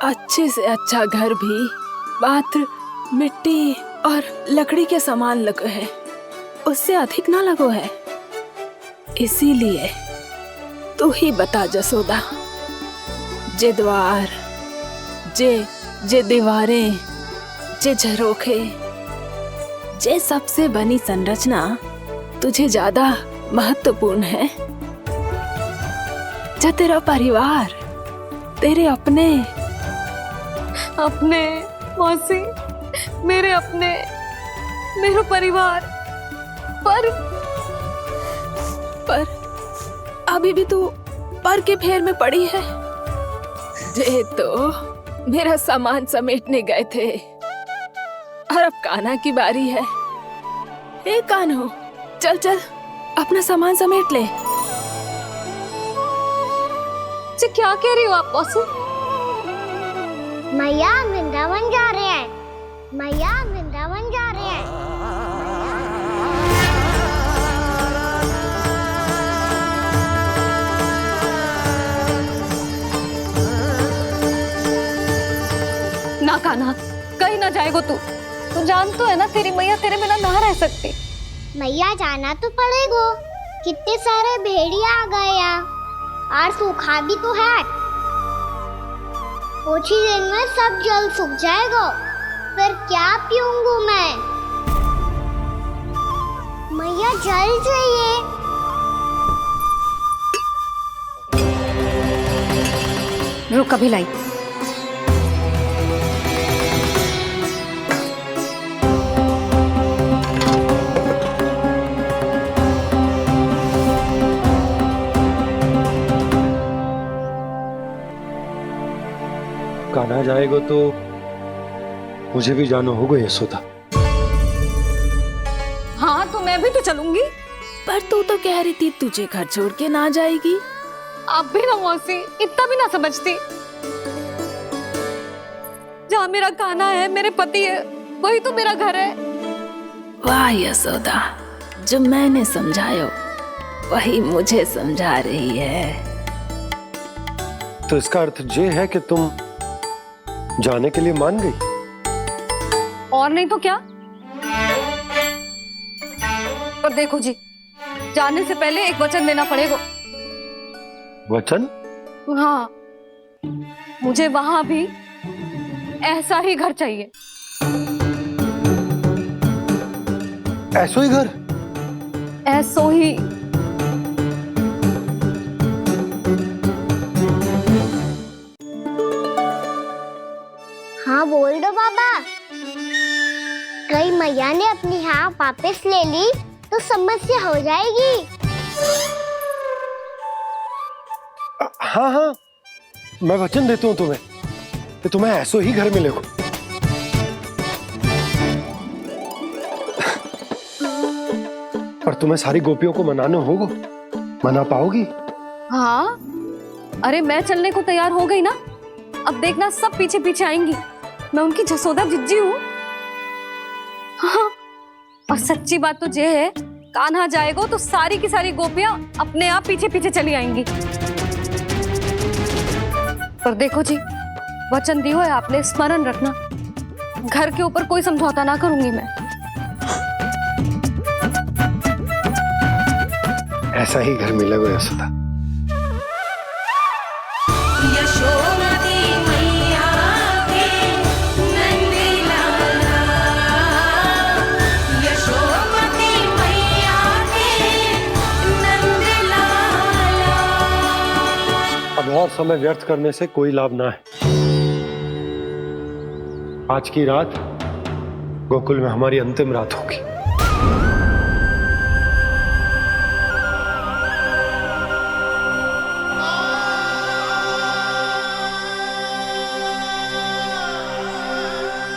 अच्छे से अच्छा घर भी मात्र मिट्टी और लकड़ी के समान लगो है, उससे अधिक ना लगो है। इसीलिए तू ही बता जसोदा, जे द्वार, जे दीवारें, जे झरोखे, जे सबसे बनी संरचना तुझे ज्यादा महत्वपूर्ण है? जो तेरा परिवार, तेरे अपने मौसी, मेरे अपने, मेरा परिवार, पर अभी भी तू पर के फेर में पड़ी है। जे तो मेरा सामान समेटने गए थे और अब कान्हा की बारी है। ए कान्हो, चल चल अपना सामान समेट ले। जी क्या कह रही हो आप मौसी? मैया वृंदावन जा रहे हैं, मैया वृंदावन जा रहे हैं। ना कान्हा, कहीं ना जाएगो तू जान तो है ना तेरी मैया तेरे बिना ना रह सकती। मैया जाना तो पड़ेगा, कितने सारे भेड़िया आ गए यहाँ और सूखा भी तो है। कुछ ही दिन में सब जल सूख जाएगा, फिर क्या पीऊंगी मैं? मैया जल चाहिए। रुक अभी लाई। कान्हा जाएगा तो मुझे भी जाना होगा यशोदा। हाँ तो मैं भी तो चलूंगी। पर तू तो कह रही थी तुझे घर छोड़ के ना जाएगी। आप भी ना मौसी, इतना भी ना समझती। जहाँ मेरा कान्हा है, मेरे पति है, वही तो मेरा घर है। वाह यशोदा, जो मैंने समझायो वही मुझे समझा रही है। तो इसका अर्थ ये है कि तुम जाने के लिए मान गई? और नहीं तो क्या। पर देखो जी, जाने से पहले एक वचन देना पड़ेगा। वचन? हाँ, मुझे वहां भी ऐसा ही घर चाहिए। ऐसो ही घर? ऐसो ही। हाँ बोल दो बाबा। कहीं मैया ने अपनी हाँ वापस ले ली तो समस्या हो जाएगी। हाँ हाँ, मैं वचन देता हूँ तुम्हें कि तुम्हें ऐसो ही घर मिलेगा। पर तुम्हें सारी गोपियों को मनाना होगा। मना पाओगी? हाँ, अरे मैं चलने को तैयार हो गई ना। अब देखना सब पीछे पीछे आएंगी। मैं उनकी जसोदा जिज्जी हूँ। हाँ, और सच्ची बात तो ये है, कान्हा जाएगा तो सारी की सारी गोपियां अपने आप पीछे पीछे चली आएंगी। पर देखो जी, वचन दियो है आपने, स्मरण रखना। घर के ऊपर कोई समझौता ना करूंगी मैं। ऐसा ही घर मिलेगा यशोदा। अब और समय व्यर्थ करने से कोई लाभ ना है। आज की रात गोकुल में हमारी अंतिम रात होगी।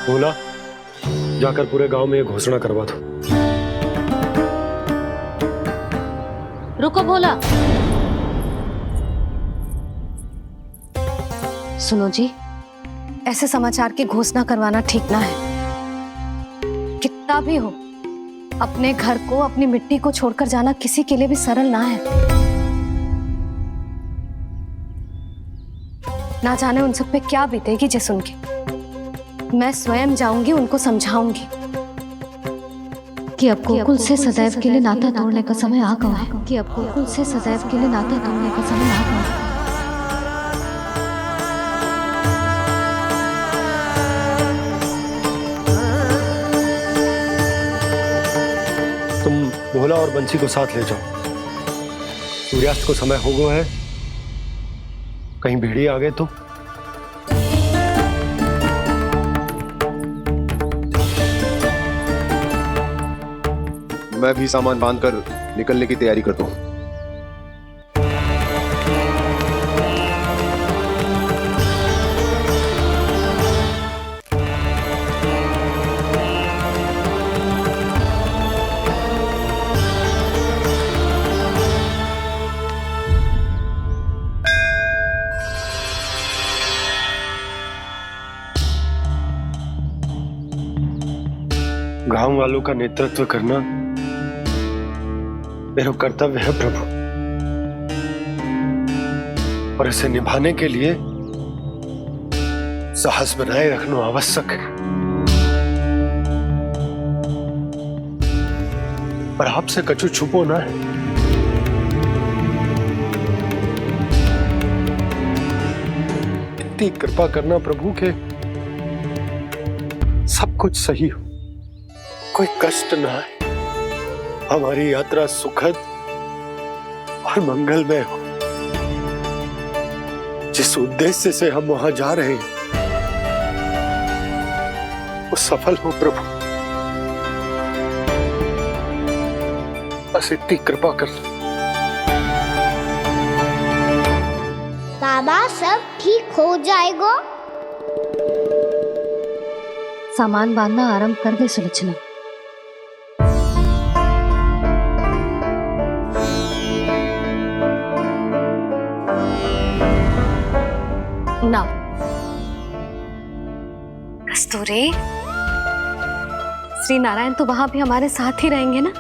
बोला, जाकर पूरे गांव में ये घोषणा करवा दो। रुको भोला, सुनो जी, ऐसे समाचार की घोषणा करवाना ठीक ना है। कितना भी हो, अपने घर को, अपनी मिट्टी को छोड़कर जाना किसी के लिए भी सरल ना है। ना जाने उन सब पे क्या बीतेगी जे सुन के। मैं स्वयं जाऊंगी, उनको समझाऊंगी कि अब गोकुल से सदैव के लिए नाता तोड़ने का समय आ गया है। कि अब गोकुल से सदैव के लिए नाता तोड़ने का समय आ गया है। तुम भोला और बंसी को साथ ले जाओ। सूर्यास्त को समय हो गया है, कहीं भेड़िए आ गए तो। मैं भी सामान बांधकर निकलने की तैयारी करता हूं। गांव वालों का नेतृत्व करना मेरा कर्तव्य है प्रभु, और इसे निभाने के लिए साहस बनाए रखना आवश्यक है। पर आपसे कछु छुपो ना है। इतनी कृपा करना प्रभु के सब कुछ सही हो, कोई कष्ट ना है, हमारी यात्रा सुखद और मंगलमय हो। जिस उद्देश्य से हम वहां जा रहे हैं वो सफल हो प्रभु, बस इतनी कृपा कर। बाबा सब ठीक हो जाएगा। सामान बांधना आरंभ कर दे सुलोचना। ना कस्तूरी, श्री नारायण तो वहां भी हमारे साथ ही रहेंगे ना?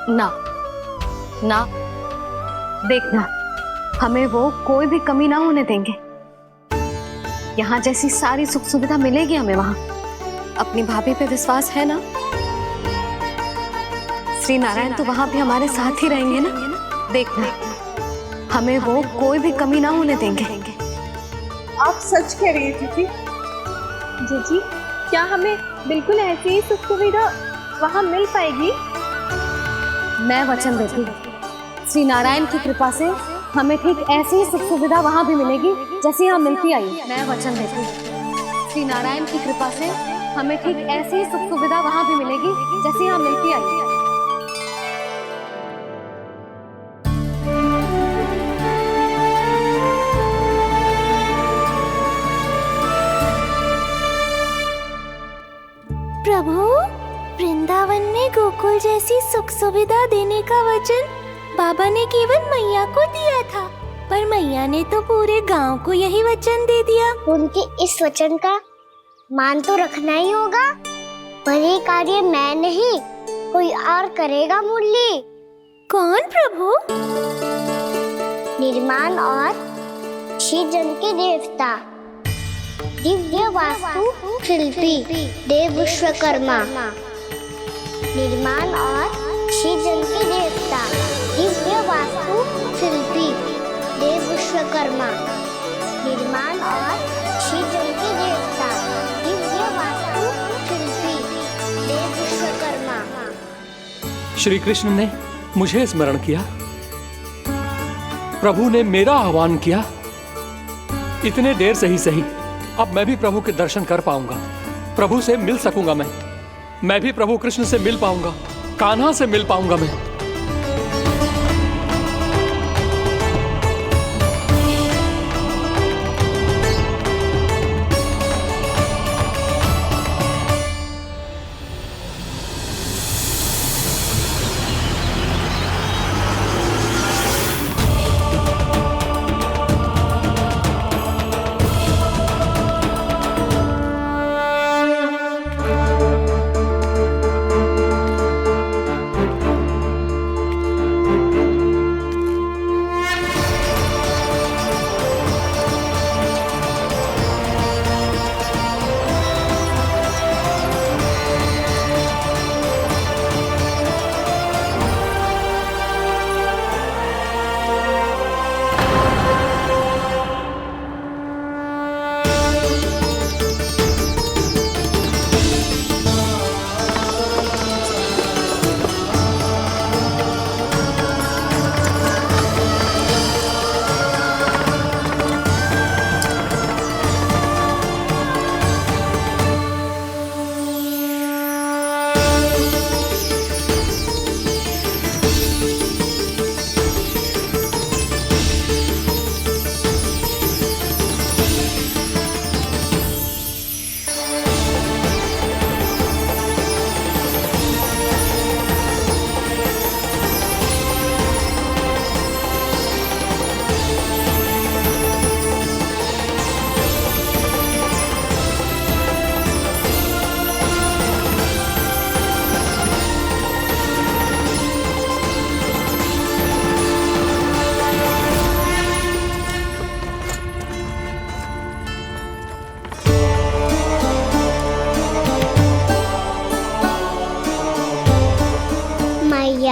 ना ना, देखना हमें वो कोई भी कमी ना होने देंगे। यहाँ जैसी सारी सुख सुविधा मिलेगी हमें वहां। अपनी भाभी पे विश्वास है ना? श्री नारायण तो वहां भी हमारे साथ ही रहेंगे ना? देखना हमें वो कोई भी कमी ना होने देंगे। आप सच कह रही है जीजी। जीजी, क्या हमें बिल्कुल ऐसी ही सुख सुविधा वहाँ मिल पाएगी? मैं वचन देती हूँ, श्री नारायण की कृपा से हमें ठीक ऐसी ही सुख सुविधा वहाँ भी मिलेगी जैसी यहाँ मिलती आई। मैं वचन देती हूँ, श्री नारायण की कृपा से हमें ठीक ऐसी ही सुख सुविधा वहाँ भी मिलेगी जैसी यहाँ मिलती आई। प्रभु, वृंदावन में गोकुल जैसी सुख सुविधा देने का वचन बाबा ने केवल मैया को दिया था, पर मैया ने तो पूरे गांव को यही वचन दे दिया। उनके इस वचन का मान तो रखना ही होगा, पर ये कार्य मैं नहीं कोई और करेगा। मुरली कौन प्रभु? निर्माण और श्रीजन के देवता, दिव्य वास्तु शिल्पी देव विश्वकर्मा। निर्माण और श्रीजन के देवता, दिव्य वास्तु शिल्पी देव विश्वकर्मा। निर्माण और श्रीजन के देवता, दिव्य वास्तु शिल्पी देव विश्वकर्मा। श्री कृष्ण ने मुझे स्मरण किया, प्रभु ने मेरा आह्वान किया। इतने देर से ही सही, अब मैं भी प्रभु के दर्शन कर पाऊंगा, प्रभु से मिल सकूंगा। मैं भी प्रभु कृष्ण से मिल पाऊंगा, कान्हा से मिल पाऊंगा मैं।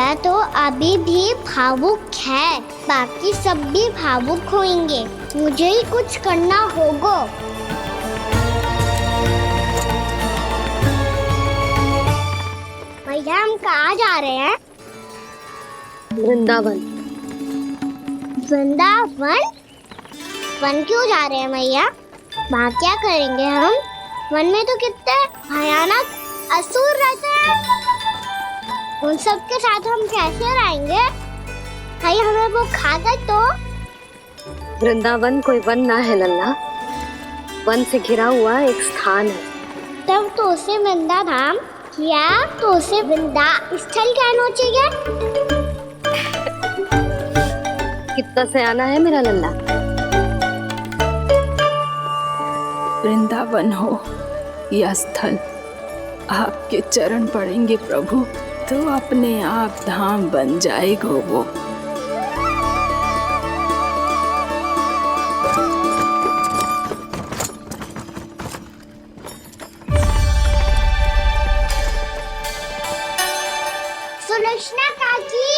मैया तो अभी भी भावुक है, बाकी सब भी भावुक होंगे। मुझे ही कुछ करना होगा। भैया हम कहाँ जा रहे हैं? वृंदावन। वृंदावन? वन क्यों जा रहे हैं मैया? वहाँ क्या करेंगे हम? वन में तो कितने भयानक असुर रहते हैं। उन सब के साथ हम कैसे रहेंगे? कहीं हमें वो खा गए तो? वृंदावन कोई वन ना है लल्ला, वन से घिरा हुआ एक स्थान है। तब तो उसे वृंदा धाम या तो उसे वृंदा स्थल कहना चाहिए। कितना सयाना है मेरा लल्ला। वृंदावन हो या स्थल, आपके चरण पड़ेंगे प्रभु तो अपने आप धाम बन जाएगा वो। सुलक्षणा काकी,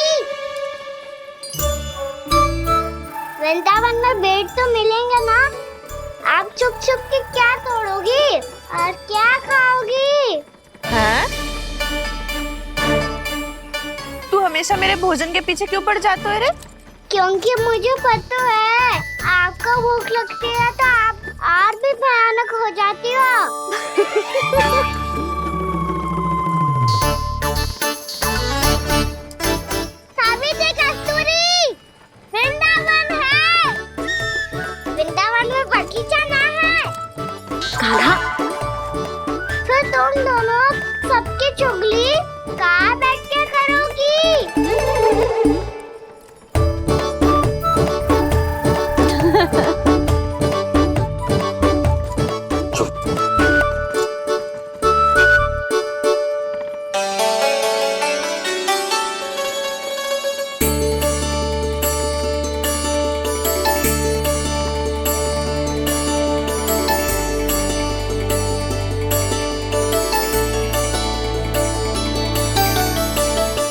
वृंदावन में बेट तो मिलेंगे ना? आप छुप छुप के क्या तोड़ोगी और क्या खाओगी? हाँ? तू हमेशा मेरे भोजन के पीछे क्यों पड़ जाते हो रे? क्योंकि मुझे पता है आपको भूख लगती है तो आप और भी भयानक हो जाती हो। सावित्री, कस्तूरी, वृंदावन है। वृंदावन में बगीचा ना है। कान्हा, फिर तुम दोनों सबकी चुगली कहाँ बैठ के करोगी?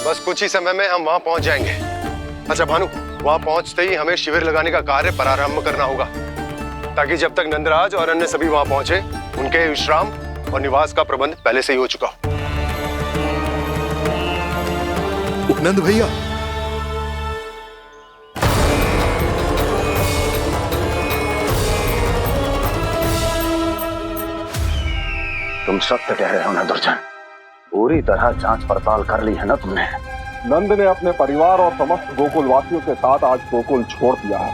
बस कुछ ही समय में हम वहां पहुंच जाएंगे। अच्छा भानु, वहां पहुंचते ही हमें शिविर लगाने का कार्य प्रारंभ करना होगा, ताकि जब तक नंदराज और अन्य सभी वहां पहुंचे उनके विश्राम और निवास का प्रबंध पहले से ही हो चुका हो। उपनंद भैया, तुम सत्य कह रहे हो ना दुर्जन? पूरी तरह जांच पड़ताल कर ली है ना तुमने? नंद ने अपने परिवार और समस्त गोकुल वासियों के साथ आज गोकुल छोड़ दिया है।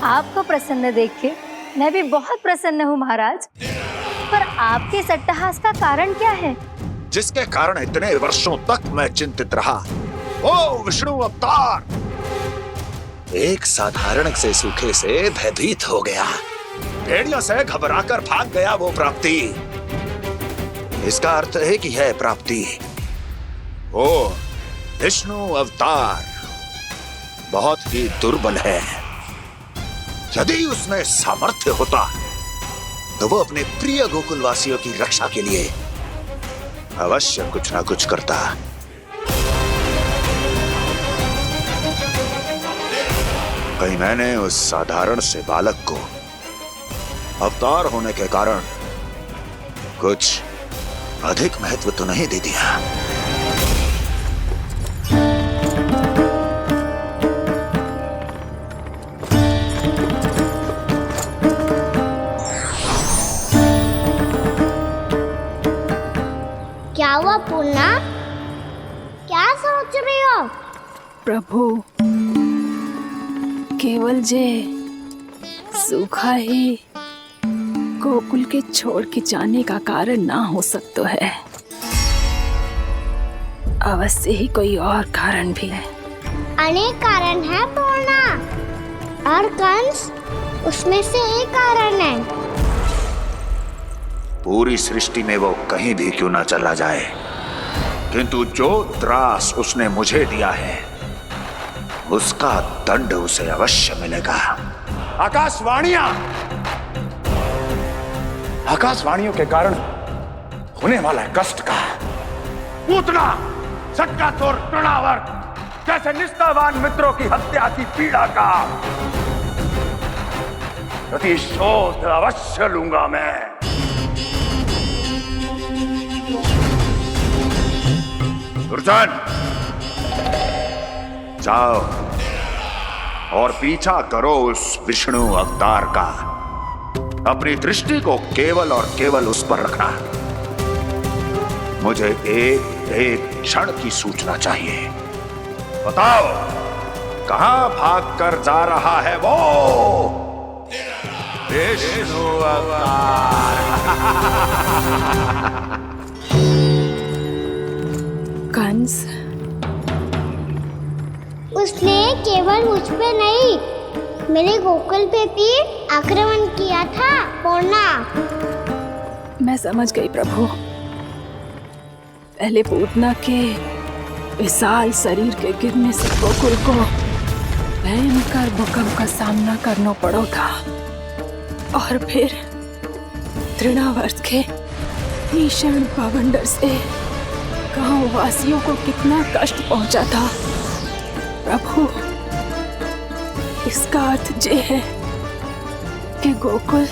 आपको प्रसन्न देख के मैं भी बहुत प्रसन्न हूँ महाराज, पर आपके इस अट्टहास का कारण क्या है? जिसके कारण इतने वर्षों तक मैं चिंतित रहा, ओ विष्णु अवतार, एक साधारण से सूखे से भयभीत हो गया, भेड़ियों से घबराकर भाग गया वो प्राप्ति। इसका अर्थ है कि है प्राप्ति वो विष्णु अवतार बहुत ही दुर्बल है। यदि उसमें सामर्थ्य होता तो वो अपने प्रिय गोकुलवासियों की रक्षा के लिए अवश्य कुछ ना कुछ करता। कहीं मैंने उस साधारण से बालक को अवतार होने के कारण कुछ अधिक महत्व तो नहीं दे दिया। क्या हुआ पूर्णा? क्या सोच रही हो? प्रभु, केवल जे सूखा ही गोकुल के छोड़ के जाने का कारण ना हो सकता है, अवश्य ही कोई और कारण भी है। अनेक कारण है पूर्णा, और कंस उसमें से एक कारण है। पूरी सृष्टि में वो कहीं भी क्यों ना चला जाए, किंतु जो त्रास उसने मुझे दिया है उसका दंड उसे अवश्य मिलेगा। आकाशवाणियों के कारण होने वाला है कष्ट का, पूतना सटका चोर तृणावर जैसे निष्ठावान मित्रों की हत्या की पीड़ा का प्रतिशोध अवश्य लूंगा मैं। दुर्जन, जाओ और पीछा करो उस विष्णु अवतार का। अपनी दृष्टि को केवल और केवल उस पर रखना। मुझे एक क्षण की सूचना चाहिए। बताओ, कहां भागकर जा रहा है वो विष्णु अवतार? कंस, उसने केवल मुझ पे नहीं, मेरे गोकुल पे भी आक्रमण किया था पूर्णा। मैं समझ गई प्रभु। पहले पूतना के विशाल शरीर के गिरने से गोकुल को भयंकर भूकंप का सामना करना पड़ा था, और फिर तृणावर्त के भीषण पावंडर से गांव वासियों को कितना कष्ट पहुंचा था। प्रभु, इसका अर्थ ये है कि गोकुल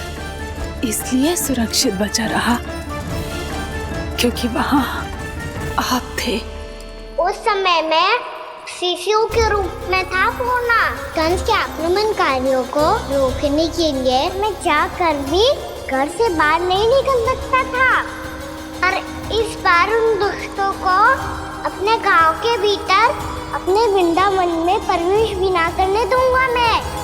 इसलिए सुरक्षित बचा रहा क्योंकि वहां आप थे। उस समय मैं शिशु के रूप में था पूर्णा। कंस के आक्रमणकारियों को रोकने के लिए मैं जाकर भी घर से बाहर नहीं निकल सकता था, और इस बार उन दुष्टों को अपने गांव के भीतर अपने वृंदावन में प्रवेश भी ना करने दूंगा मैं।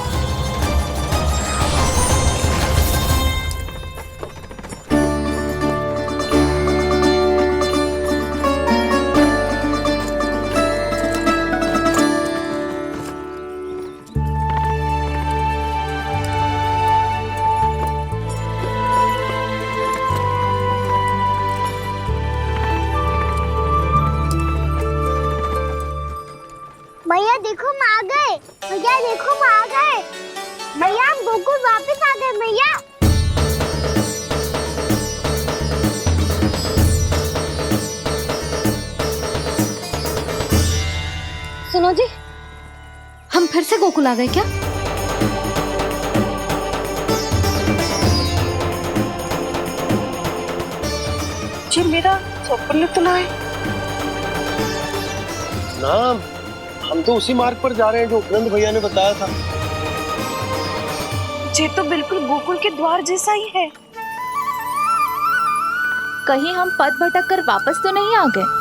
भैया देखो हम आ गए, भैया देखो हम आ गए, भैया हम गोकुल वापस आ गए भैया। सुनो जी, हम फिर से गोकुल आ गए क्या? जी मेरा चौपन तो ना है। ना, हम तो उसी मार्ग पर जा रहे हैं जो उपनंद भैया ने बताया था। ये तो बिल्कुल गोकुल के द्वार जैसा ही है। कहीं हम पथ भटक कर वापस तो नहीं आ गए?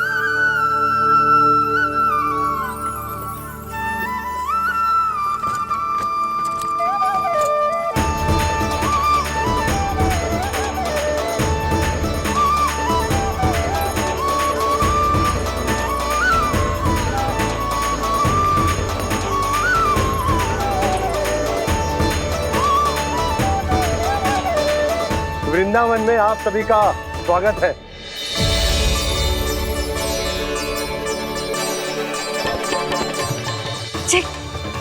वृंदावन में आप सभी का स्वागत है।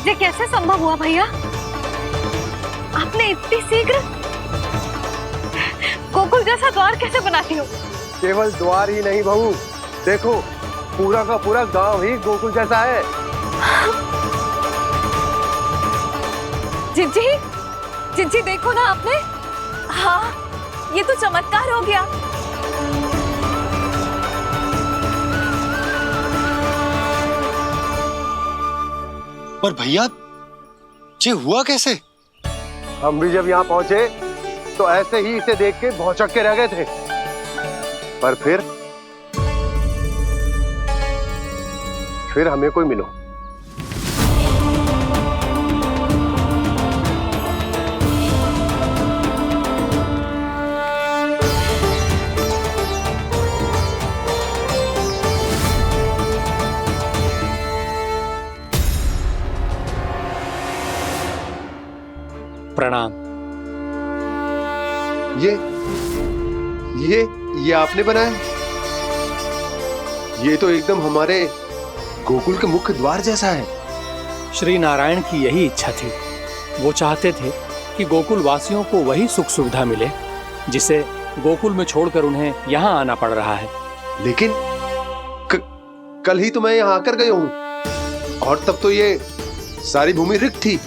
ये कैसे संभव हुआ भैया? आपने इतनी शीघ्र गोकुल जैसा द्वार कैसे बनाती हो? केवल द्वार ही नहीं बहू, देखो पूरा का पूरा गांव ही गोकुल जैसा है। जिज्जी, जिज्जी देखो ना आपने। हाँ, ये तो चमत्कार हो गया। पर भैया, ये हुआ कैसे? हम भी जब यहाँ पहुंचे तो ऐसे ही इसे देख के भौचक के रह गए थे, पर फिर हमें कोई मिलो। प्रणाम। ये आपने बनाया? ये तो एकदम हमारे गोकुल के मुख्य द्वार जैसा है। श्री नारायण की यही इच्छा थी। वो चाहते थे कि गोकुल वासियों को वही सुख सुविधा मिले जिसे गोकुल में छोड़कर उन्हें यहाँ आना पड़ रहा है। लेकिन कल ही तो मैं यहाँ आकर गया हूँ और तब तो ये सारी भूमि रिक्त थी।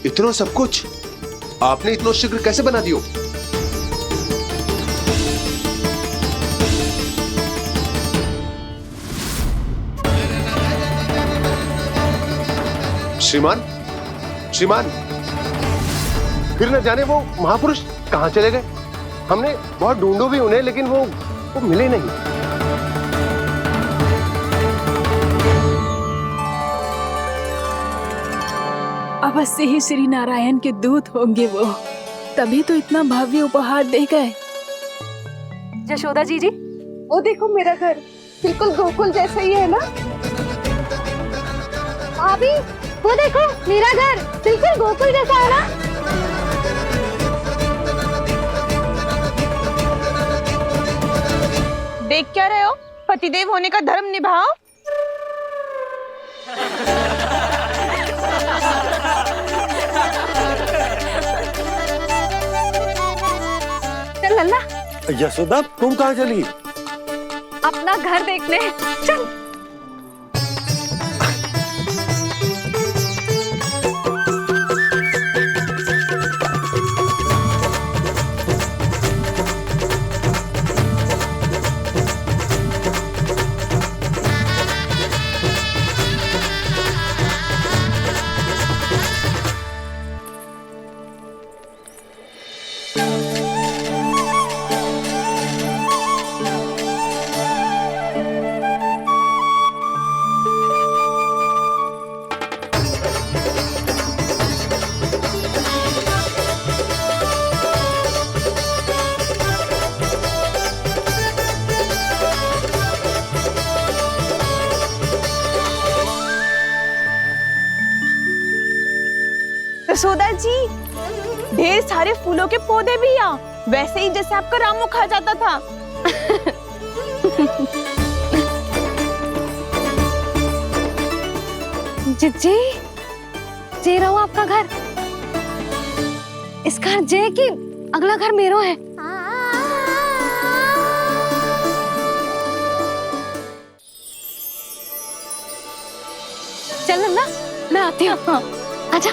इतना सब कुछ आपने इतना शीघ्र कैसे बना दियो? श्रीमान, श्रीमान, फिर न जाने वो महापुरुष कहां चले गए। हमने बहुत ढूंढो भी उन्हें, लेकिन वो मिले नहीं। अवश्य ही श्री नारायण के दूत होंगे वो, तभी तो इतना भव्य उपहार दे गए। यशोदा जी वो देखो मेरा घर बिल्कुल गोकुल जैसा ही है ना। भाभी वो देखो मेरा घर बिल्कुल गोकुल जैसा है ना। देख क्या रहे हो? पतिदेव होने का धर्म निभाओ। चल लल्ला, यशोदा तुम कहाँ चली? अपना घर देखने चल। यशोदा जी, ढेर सारे फूलों के पौधे भी यहाँ, वैसे ही जैसे आपका रामू खा जाता था। जी जे रहो आपका घर। इस घर जे की अगला घर मेरो है। चल ना, मैं आती हूँ। आजा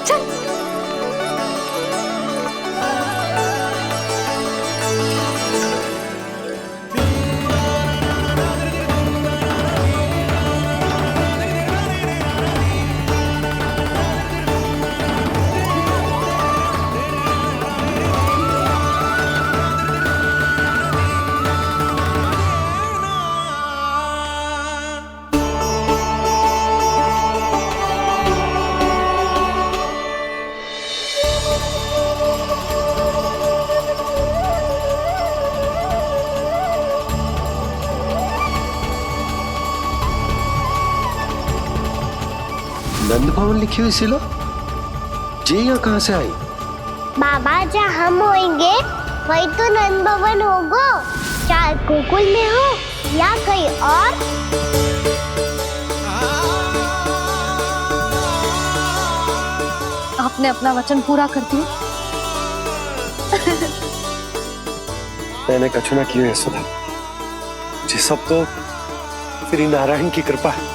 चल। नंद भवन लिखी हुई सिलो जी यहाँ कहाँ से आई? बाबा जहाँ हम होंगे वही तो नंद भवन होगा, चाहे गोकुल में हो या कहीं और। आपने अपना वचन पूरा कर दिया। मैंने कछु ना किया यशोदा जी, सब तो श्री नारायण की कृपा है।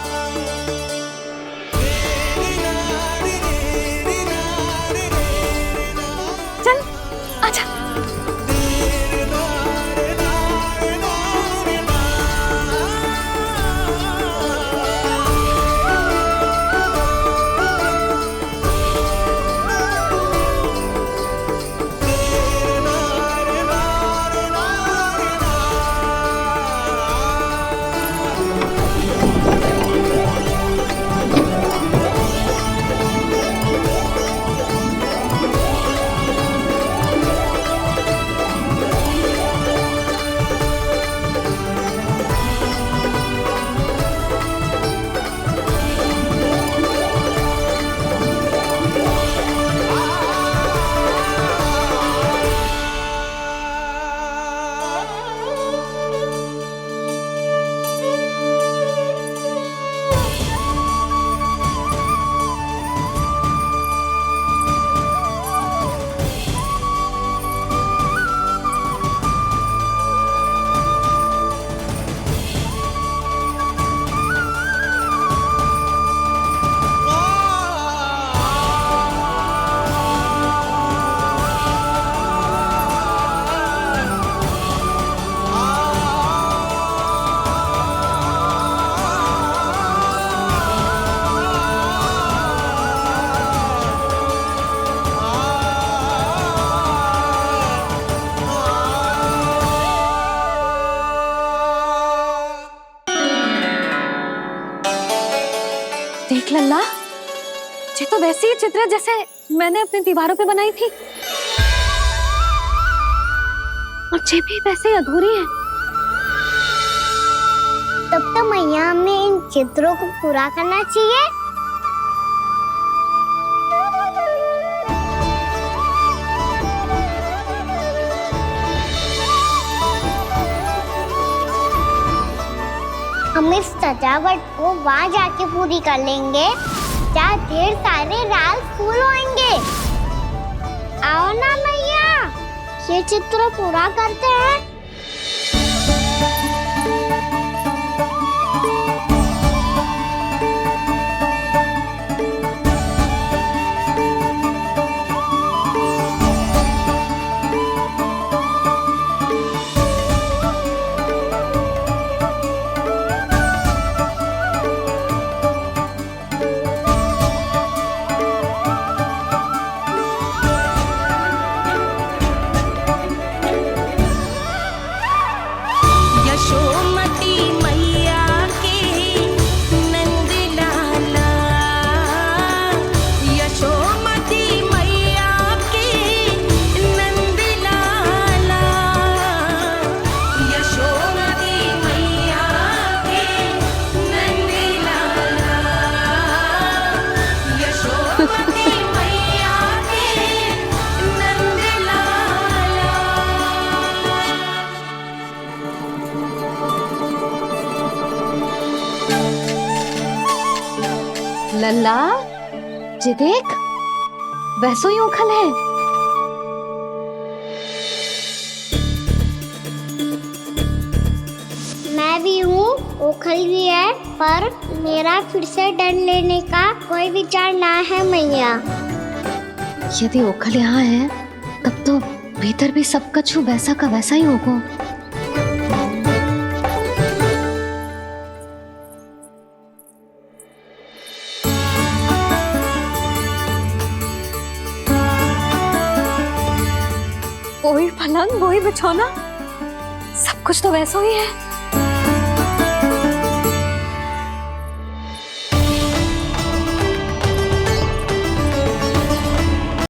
देख लल्ला, ये तो वैसी ही चित्र है जैसे मैंने अपनी दीवारों पे बनाई थी, और ये भी वैसे ही अधूरी है। तब तो मैया हमें इन चित्रों को पूरा करना चाहिए। हम इस सजावट को वहाँ जाके पूरी कर लेंगे जहाँ ढेर सारे लाल फूल होंगे। आओ ना मैया, ये चित्र पूरा करते हैं। लल्ला, ये देख, वैसो ही उखल है। मैं भी हूँ, ओखल भी है, पर मेरा फिर से डर लेने का कोई विचार ना है मैया। यदि ओखल यहाँ है, तब तो भीतर भी सब कछु वैसा का वैसा ही होगा। वही पलंग, वही बिछौना, सब कुछ तो वैसा ही है।